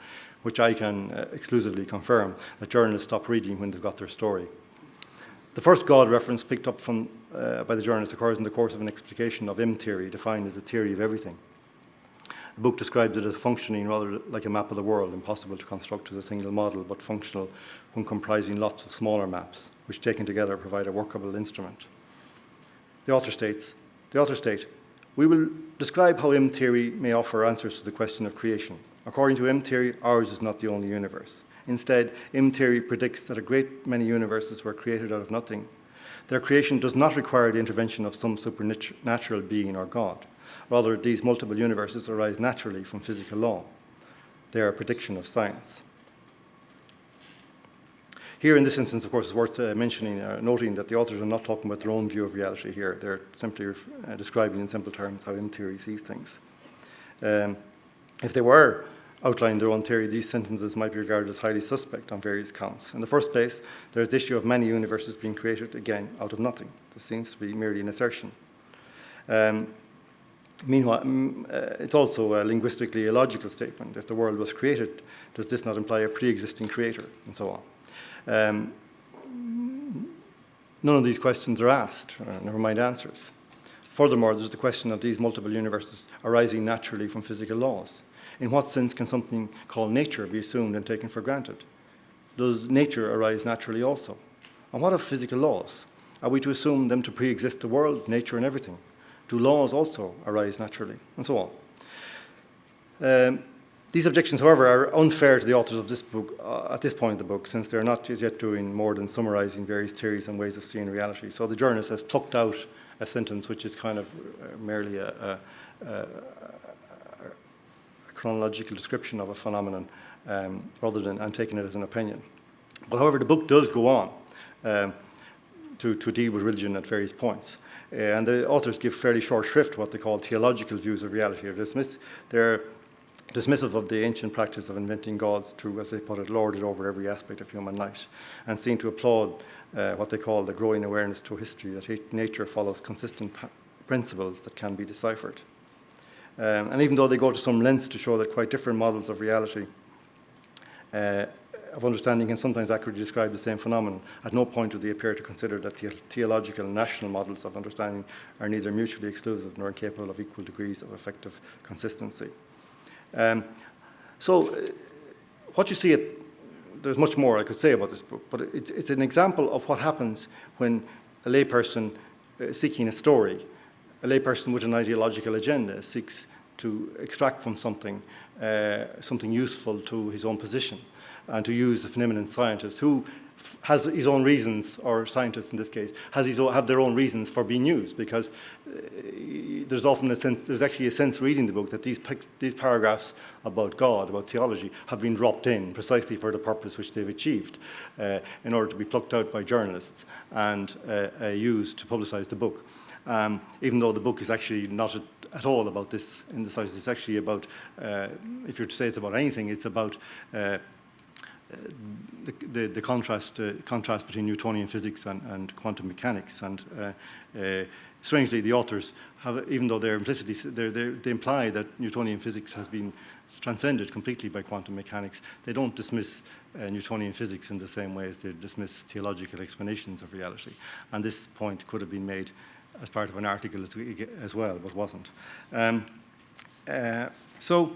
B: which I can exclusively confirm, that journalists stop reading when they've got their story. The first God reference picked up by the journalist occurs in the course of an explication of M-theory, defined as a theory of everything. The book describes it as functioning rather like a map of the world, impossible to construct as a single model, but functional when comprising lots of smaller maps, which taken together provide a workable instrument. The author states, we will describe how M-theory may offer answers to the question of creation. According to M-theory, ours is not the only universe. Instead, M-theory predicts that a great many universes were created out of nothing. Their creation does not require the intervention of some supernatural being or God. Rather, these multiple universes arise naturally from physical law. They are a prediction of science. Here, in this instance, of course, it's worth noting that the authors are not talking about their own view of reality here. They're simply describing in simple terms how M-theory sees things. If they were outlining their own theory, these sentences might be regarded as highly suspect on various counts. In the first place, there's the issue of many universes being created, again, out of nothing. This seems to be merely an assertion. Meanwhile, it's also a linguistically illogical statement. If the world was created, does this not imply a pre-existing creator, and so on? None of these questions are asked, never mind answers. Furthermore, there's the question of these multiple universes arising naturally from physical laws. In what sense can something called nature be assumed and taken for granted? Does nature arise naturally also? And what of physical laws? Are we to assume them to pre-exist the world, nature, and everything? Do laws also arise naturally? And so on. These objections, however, are unfair to the authors of this book at this point in the book, since they're not as yet doing more than summarizing various theories and ways of seeing reality. So the journalist has plucked out a sentence which is kind of merely a chronological description of a phenomenon rather than taking it as an opinion. But however, the book does go on to deal with religion at various points. And the authors give fairly short shrift to what they call theological views of reality. They're dismissive of the ancient practice of inventing gods to, as they put it, lord it over every aspect of human life, and seem to applaud what they call the growing awareness to history that nature follows consistent principles that can be deciphered. And even though they go to some lengths to show that quite different models of reality of understanding can sometimes accurately describe the same phenomenon, at no point do they appear to consider that theological and national models of understanding are neither mutually exclusive nor incapable of equal degrees of effective consistency. So what you see there's much more I could say about this book, but it's an example of what happens when a layperson seeking a story, a layperson with an ideological agenda seeks to extract from something something useful to his own position, and to use an eminent scientist who has his own reasons, or scientists in this case, have their own reasons for being used, because there's often there's actually a sense reading the book that these paragraphs about God, about theology, have been dropped in precisely for the purpose which they've achieved, in order to be plucked out by journalists and used to publicize the book. Even though the book is actually not at all about this in the science. It's actually about, if you're to say it's about anything, it's about the contrast between Newtonian physics and quantum mechanics. And strangely, the authors have, even though they're implicitly, they imply that Newtonian physics has been transcended completely by quantum mechanics, they don't dismiss Newtonian physics in the same way as they dismiss theological explanations of reality. And this point could have been made as part of an article as well, but wasn't. So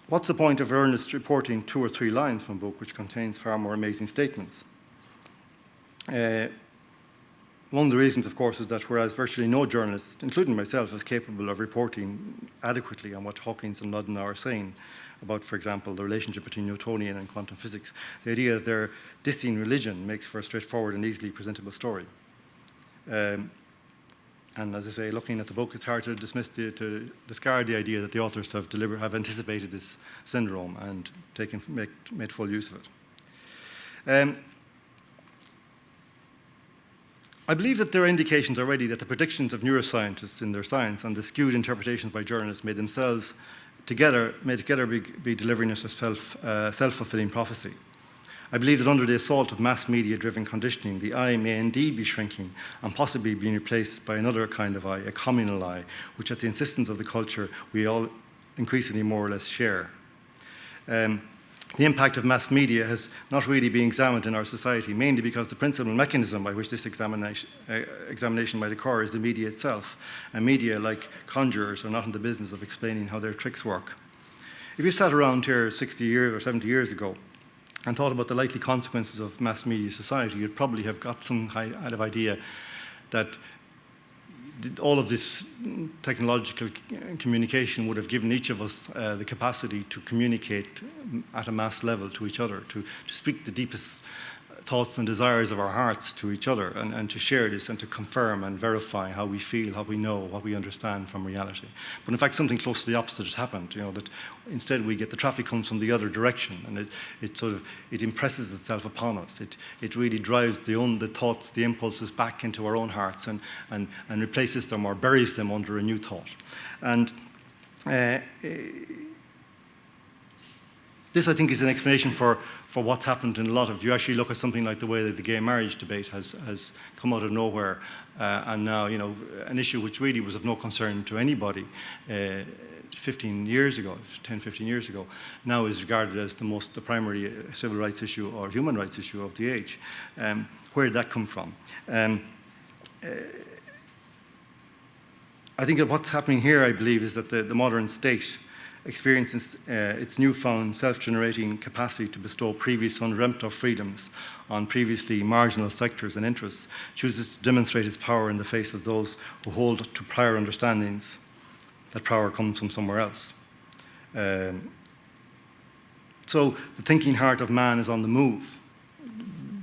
B: what's the point of Ernest reporting 2 or 3 lines from a book which contains far more amazing statements? One of the reasons, of course, is that whereas virtually no journalist, including myself, is capable of reporting adequately on what Hawkins and Ludden are saying about, for example, the relationship between Newtonian and quantum physics, the idea that they're dissing religion makes for a straightforward and easily presentable story. And as I say, looking at the book, it's hard to discard the idea that the authors have anticipated this syndrome and made full use of it. I believe that there are indications already that the predictions of neuroscientists in their science and the skewed interpretations by journalists may together be delivering us a self-fulfilling prophecy. I believe that under the assault of mass media-driven conditioning, the I may indeed be shrinking and possibly being replaced by another kind of I, a communal I, which at the insistence of the culture we all increasingly more or less share. The impact of mass media has not really been examined in our society, mainly because the principal mechanism by which this examination might occur is the media itself. And media, like conjurers, are not in the business of explaining how their tricks work. If you sat around here 60 years or 70 years ago and thought about the likely consequences of mass media society, you'd probably have got some kind of idea that all of this technological communication would have given each of us the capacity to communicate at a mass level to each other, to speak the deepest thoughts and desires of our hearts to each other, and to share this and to confirm and verify how we feel, how we know, what we understand from reality. But in fact, something close to the opposite has happened, that instead we get the traffic comes from the other direction, and it impresses itself upon us. It really drives the thoughts, the impulses back into our own hearts and replaces them or buries them under a new thought. And this, I think, is an explanation for what's happened in a lot of, you actually look at something like the way that the gay marriage debate has come out of nowhere, and now, an issue which really was of no concern to anybody 15 years ago, 10, 15 years ago, now is regarded as the primary civil rights issue or human rights issue of the age. Where did that come from? I think that what's happening here, I believe, is that the modern state experiences its newfound self-generating capacity to bestow previous undreamt of freedoms on previously marginal sectors and interests, chooses to demonstrate its power in the face of those who hold to prior understandings that power comes from somewhere else. So the thinking heart of man is on the move.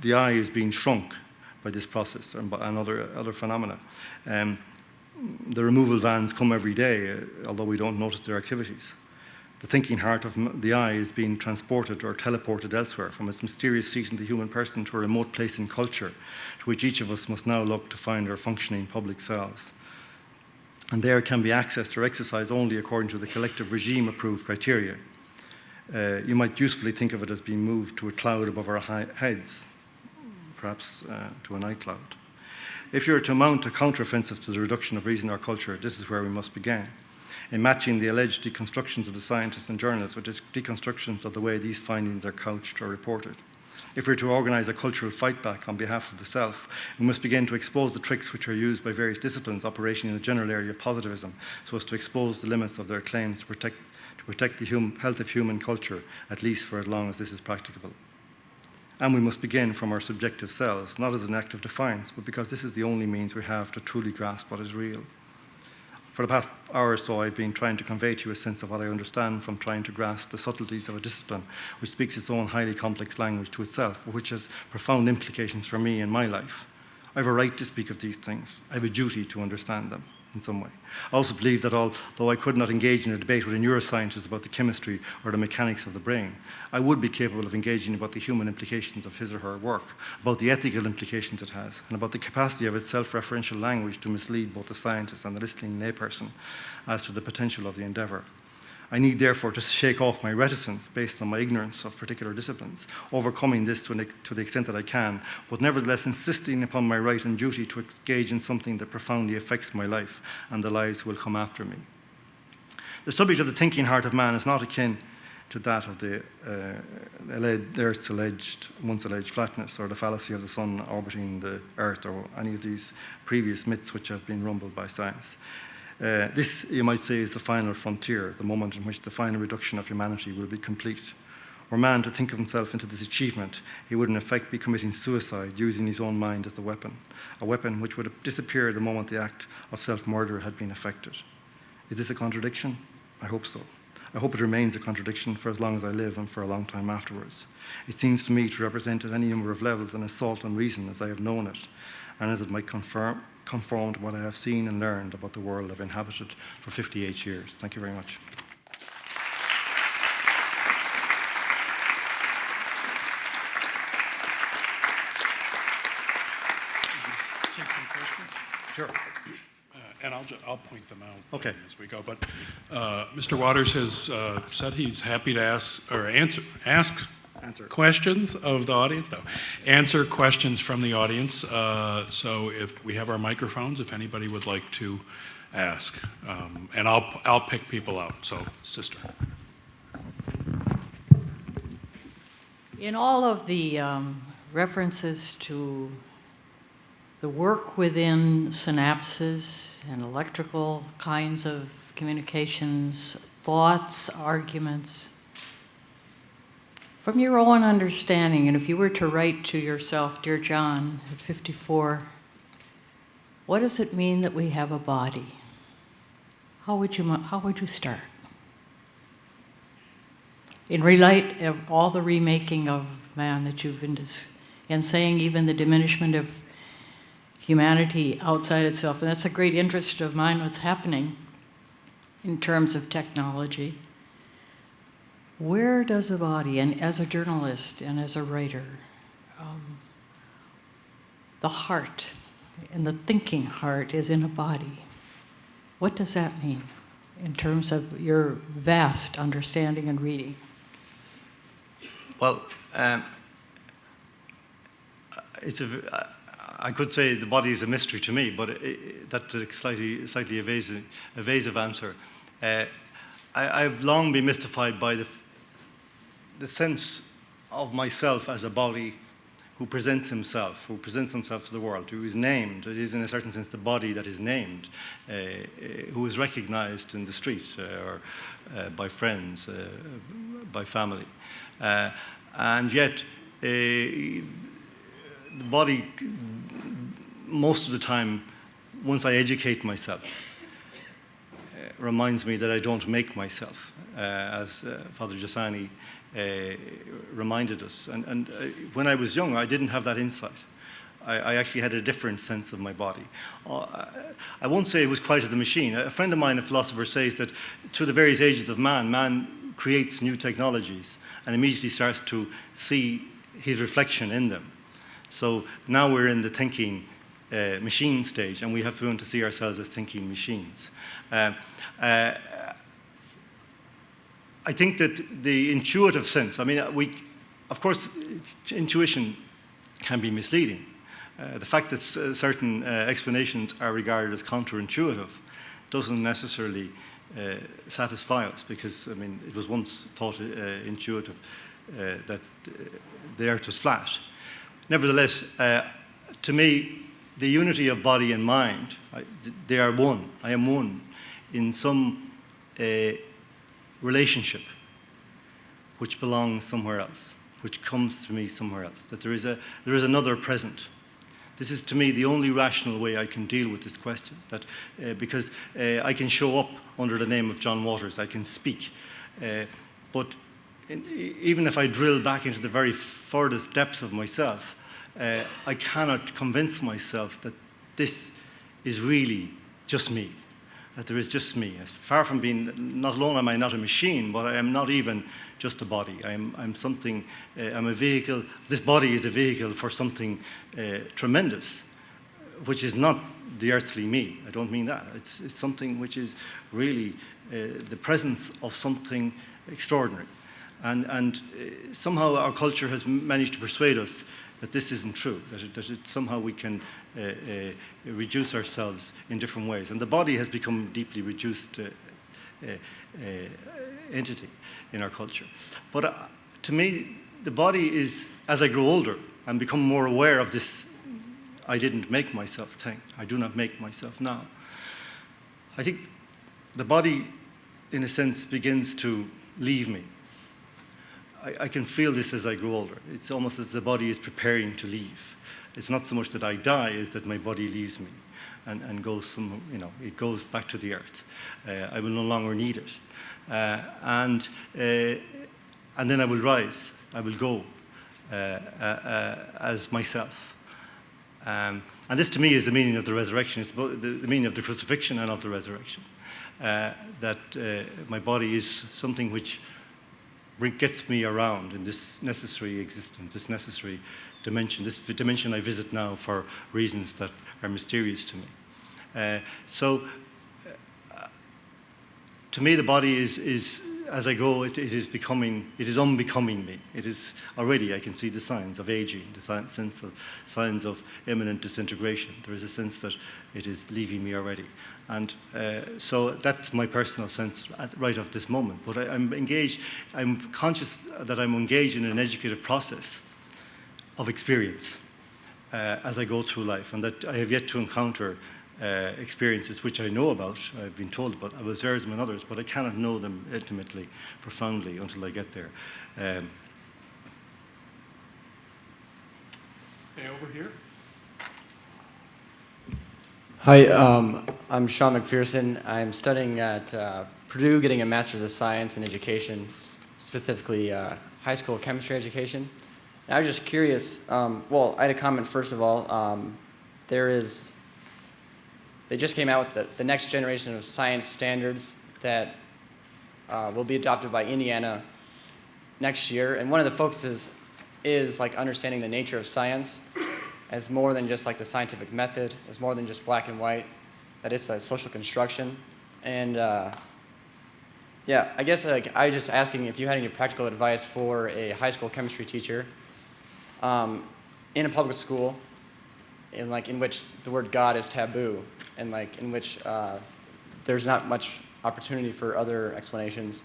B: The I is being shrunk by this process and other phenomena. The removal vans come every day, although we don't notice their activities. The thinking heart of the I is being transported or teleported elsewhere, from its mysterious seat in the human person to a remote place in culture, to which each of us must now look to find our functioning public selves. And there can be accessed or exercised only according to the collective regime-approved criteria. You might usefully think of it as being moved to a cloud above our heads, perhaps to an iCloud. If you're to mount a counteroffensive to the reduction of reason or culture, this is where we must begin, in matching the alleged deconstructions of the scientists and journalists with deconstructions of the way these findings are couched or reported. If we're to organise a cultural fightback on behalf of the self, we must begin to expose the tricks which are used by various disciplines operating in the general area of positivism, so as to expose the limits of their claims to protect the health of human culture, at least for as long as this is practicable. And we must begin from our subjective selves, not as an act of defiance, but because this is the only means we have to truly grasp what is real. For the past hour or so, I've been trying to convey to you a sense of what I understand from trying to grasp the subtleties of a discipline which speaks its own highly complex language to itself, but which has profound implications for me in my life. I have a right to speak of these things. I have a duty to understand them in some way. I also believe that although I could not engage in a debate with a neuroscientist about the chemistry or the mechanics of the brain, I would be capable of engaging about the human implications of his or her work, about the ethical implications it has, and about the capacity of its self-referential language to mislead both the scientist and the listening layperson as to the potential of the endeavour. I need, therefore, to shake off my reticence based on my ignorance of particular disciplines, overcoming this to the extent that I can, but nevertheless insisting upon my right and duty to engage in something that profoundly affects my life and the lives who will come after me. The subject of the thinking heart of man is not akin to that of the Earth's once alleged flatness, or the fallacy of the sun orbiting the Earth, or any of these previous myths which have been rumbled by science. This, you might say, is the final frontier, the moment in which the final reduction of humanity will be complete. Were man to think of himself into this achievement, he would in effect be committing suicide, using his own mind as the weapon, a weapon which would disappear the moment the act of self-murder had been effected. Is this a contradiction? I hope so. I hope it remains a contradiction for as long as I live and for a long time afterwards. It seems to me to represent at any number of levels an assault on reason as I have known it, and as it might conform to what I have seen and learned about the world I've inhabited for 58 years. Thank you very much.
A: Take some questions?
B: Sure.
A: And I'll point them out
B: Okay.
A: as we go. But Mr. Waters has said he's happy to answer questions of the audience. No, answer questions from the audience. So if we have our microphones, if anybody would like to ask, and I'll pick people out. So, sister.
C: In all of the references to the work within synapses and electrical kinds of communications, thoughts, arguments, from your own understanding, and if you were to write to yourself, dear John, at 54, what does it mean that we have a body? How would you start? In light of all the remaking of man that you've been and saying even the diminishment of humanity outside itself, and that's a great interest of mine, what's happening in terms of technology. Where does a body, and as a journalist and as a writer, the heart and the thinking heart is in a body? What does that mean in terms of your vast understanding and reading?
B: Well, I could say the body is a mystery to me, but that's a slightly evasive answer. I've long been mystified by the sense of myself as a body who presents himself to the world, who is named. It is, in a certain sense, the body that is named, who is recognized in the street or by friends, by family. And yet, the body, most of the time, once I educate myself, reminds me that I don't make myself, as Father Giussani reminded us. And when I was young, I didn't have that insight. I actually had a different sense of my body. I won't say it was quite as a machine. A friend of mine, a philosopher, says that through the various ages of man creates new technologies and immediately starts to see his reflection in them. So now we're in the thinking machine stage, and we have to see ourselves as thinking machines. I think that the intuitive sense, of course, intuition can be misleading. The fact that certain explanations are regarded as counterintuitive doesn't necessarily satisfy us, because, it was once thought intuitive the earth was flat. Nevertheless, to me, the unity of body and mind, they are one. I am one in some relationship which belongs somewhere else, which comes to me somewhere else, that there is another present. This is, to me, the only rational way I can deal with this question, that because I can show up under the name of John Waters, I can speak, but even if I drill back into the very furthest depths of myself, I cannot convince myself that this is really just me, that there is just me. As far from being, not alone am I not a machine, but I am not even just a body. I'm something, I'm a vehicle. This body is a vehicle for something tremendous, which is not the earthly me. I don't mean that. It's something which is really the presence of something extraordinary. And somehow our culture has managed to persuade us that this isn't true, that somehow we can reduce ourselves in different ways. And the body has become deeply reduced entity in our culture. But to me, the body is, as I grow older and become more aware of this I didn't make myself thing, I do not make myself now, I think the body, in a sense, begins to leave me. I can feel this as I grow older. It's almost as if the body is preparing to leave. It's not so much that I die, it's that my body leaves me and goes it goes back to the earth. I will no longer need it. And then I will rise, I will go as myself. And this to me is the meaning of the resurrection. It's both the meaning of the crucifixion and of the resurrection. That my body is something which gets me around in this necessary existence, this necessary dimension, this dimension I visit now for reasons that are mysterious to me. To me, the body is as I grow, it is unbecoming me. It is already, I can see the signs of aging, the signs of imminent disintegration. There is a sense that it is leaving me already. And so that's my personal sense right at this moment. But I'm conscious that I'm engaged in an educative process of experience as I go through life, and that I have yet to encounter experiences which I know about, I've been told about, I've observed them in others, but I cannot know them intimately, profoundly, until I get there.
A: Hey, over here.
D: Hi, I'm Sean McPherson. I'm studying at Purdue, getting a Master's of Science in Education, specifically high school chemistry education. And I was just curious, well, I had a comment first of all. They just came out with the next generation of science standards that will be adopted by Indiana next year. And one of the focuses is like understanding the nature of science as more than just like the scientific method, as more than just black and white, that it's a social construction. And yeah, I guess I was just asking if you had any practical advice for a high school chemistry teacher in a public school in which the word God is taboo, and in which there's not much opportunity for other explanations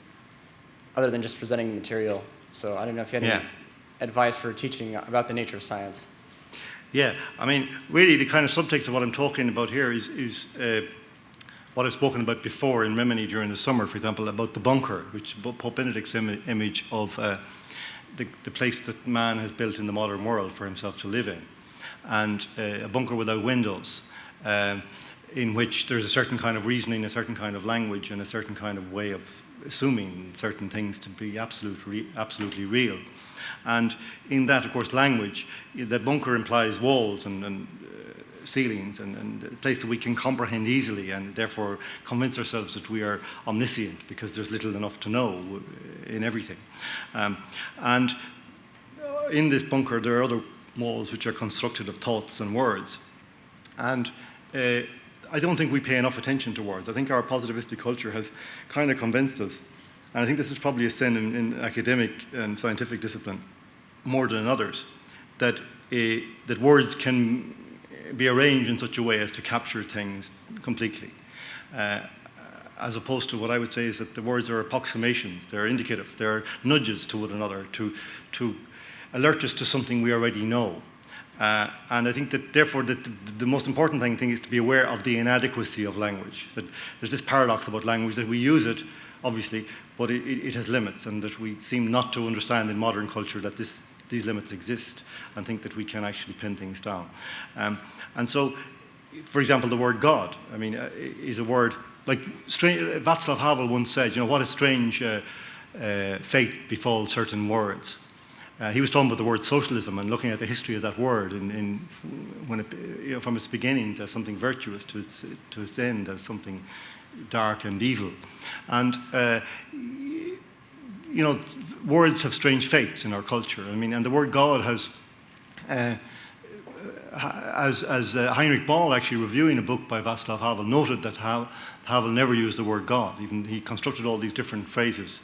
D: other than just presenting the material. So I don't know if you had any advice for teaching about the nature of science.
B: Yeah, I mean, really the kind of subtext of what I'm talking about here is what I've spoken about before in Rimini during the summer, for example, about the bunker, which Pope Benedict's image of the place that man has built in the modern world for himself to live in. And a bunker without windows, in which there's a certain kind of reasoning, a certain kind of language, and a certain kind of way of assuming certain things to be absolutely real. And in that, of course, language, the bunker implies walls and ceilings and a place that we can comprehend easily and therefore convince ourselves that we are omniscient because there's little enough to know in everything. And in this bunker, there are other walls which are constructed of thoughts and words. And I don't think we pay enough attention to words. I think our positivistic culture has kind of convinced us, and I think this is probably a sin in academic and scientific discipline more than in others, that words can be arranged in such a way as to capture things completely. as opposed to what I would say is that the words are approximations, they're indicative, they're nudges to one another to alert us to something we already know. And I think that, therefore, that the most important thing is to be aware of the inadequacy of language. That there's this paradox about language, that we use it, obviously, but it has limits, and that we seem not to understand in modern culture that these limits exist, and think that we can actually pin things down. And so, for example, the word God, I mean, is a word, like Václav Havel once said, what a strange fate befalls certain words. He was talking about the word socialism and looking at the history of that word when it, from its beginnings as something virtuous to its end as something dark and evil. And words have strange fates in our culture. I mean, and the word God has, as Heinrich Ball, actually reviewing a book by Václav Havel, noted that Havel never used the word God. Even he constructed all these different phrases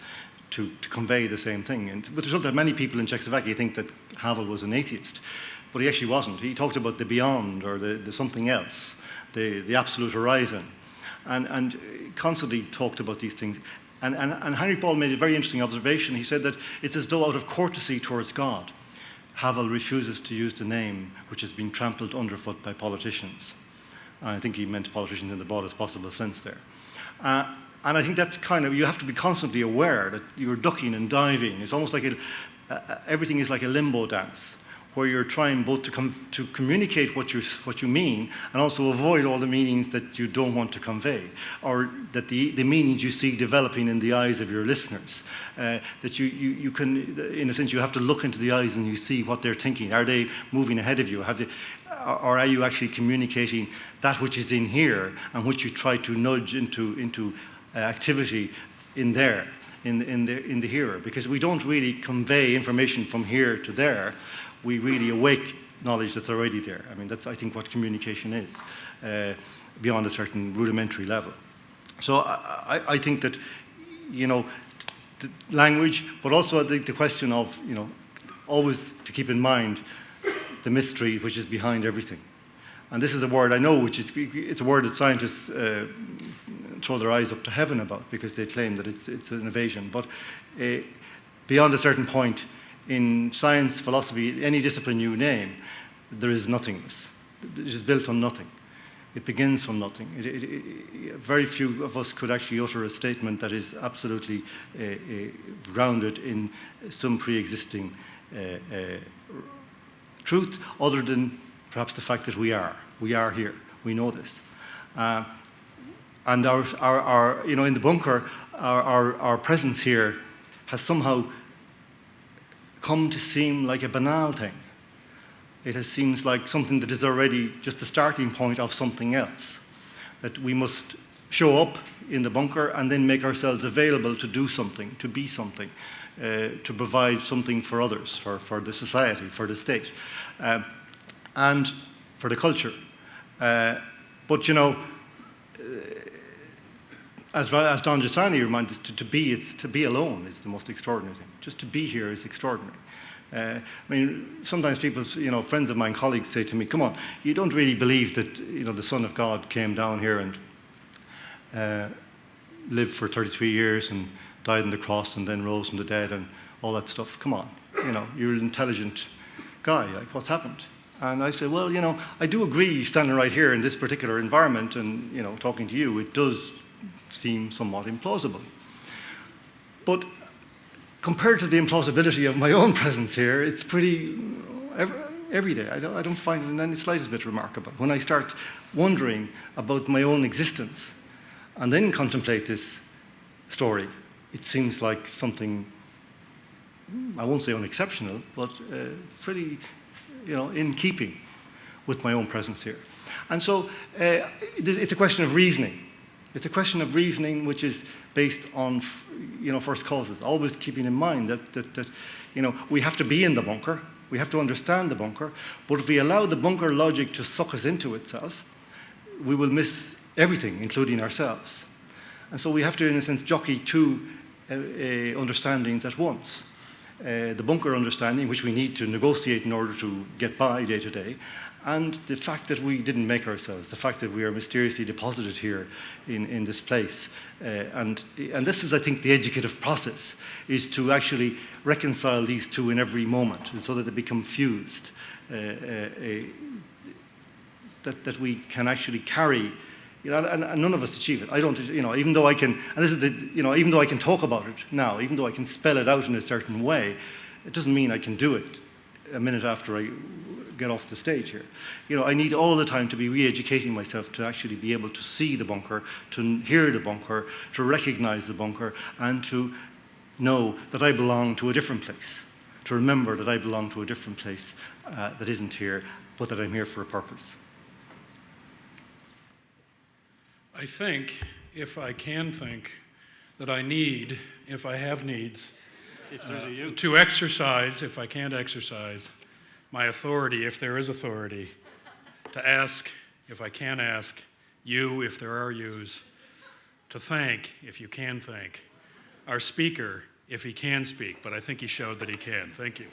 B: to convey the same thing. And with the result that many people in Czechoslovakia think that Havel was an atheist, but he actually wasn't. He talked about the beyond, or the something else, the absolute horizon, and constantly talked about these things. And Heinrich Ball made a very interesting observation. He said that it's as though out of courtesy towards God, Havel refuses to use the name which has been trampled underfoot by politicians. I think he meant politicians in the broadest possible sense there. And I think that's you have to be constantly aware that you're ducking and diving. It's almost like everything is like a limbo dance, where you're trying both to communicate what you mean, and also avoid all the meanings that you don't want to convey, or that the meanings you see developing in the eyes of your listeners. That you can, in a sense, you have to look into the eyes and you see what they're thinking. Are they moving ahead of you? Or are you actually communicating that which is in here and which you try to nudge into activity in there, in the hearer? Because we don't really convey information from here to there. We really awake knowledge that's already there. I mean, that's, I think, what communication is, beyond a certain rudimentary level. So I think that, the language, but also I think the question of, always to keep in mind the mystery which is behind everything. And this is a word I know, it's a word that scientists throw their eyes up to heaven about, because they claim that it's an evasion. But beyond a certain point, in science, philosophy, any discipline you name, there is nothingness. It is built on nothing. It begins from nothing. Very few of us could actually utter a statement that is absolutely grounded in some pre-existing truth, other than perhaps the fact that we are here. We know this. And our in the bunker, our presence here has somehow come to seem like a banal thing. It seems like something that is already just the starting point of something else. That we must show up in the bunker and then make ourselves available to do something, to be something, to provide something for others, for the society, for the state, and for the culture. But as Don Giussani reminded us, to be alone is the most extraordinary thing. Just to be here is extraordinary. I mean, sometimes people, friends of mine, colleagues say to me, "Come on, you don't really believe that, the Son of God came down here and lived for 33 years and died on the cross and then rose from the dead and all that stuff. Come on, you're an intelligent guy. Like, what's happened?" And I say, well, I do agree, standing right here in this particular environment and, talking to you, it does seem somewhat implausible. But compared to the implausibility of my own presence here, it's pretty every day. I don't find it in any slightest bit remarkable. When I start wondering about my own existence and then contemplate this story, it seems like something, I won't say unexceptional, but pretty, in keeping with my own presence here. And so it's a question of reasoning. It's a question of reasoning which is based on, first causes, always keeping in mind that we have to be in the bunker, we have to understand the bunker, but if we allow the bunker logic to suck us into itself, we will miss everything, including ourselves. And so we have to, in a sense, jockey two understandings at once. the bunker understanding, which we need to negotiate in order to get by day to day, and the fact that we didn't make ourselves, the fact that we are mysteriously deposited here in this place. And this is, I think, the educative process, is to actually reconcile these two in every moment, and so that they become fused, that we can actually carry. And none of us achieve it. I don't, even though I can, and this is even though I can talk about it now, even though I can spell it out in a certain way, it doesn't mean I can do it a minute after I get off the stage here. I need all the time to be re-educating myself to actually be able to see the bunker, to hear the bunker, to recognize the bunker, and to know that I belong to a different place, to remember that I belong to a different place that isn't here, but that I'm here for a purpose.
A: I think, if I can think, that I need, if I have needs, to exercise, if I can't exercise, my authority, if there is authority, to ask, if I can ask, you, if there are yous, to thank, if you can thank, our speaker, if he can speak, but I think he showed that he can. Thank you.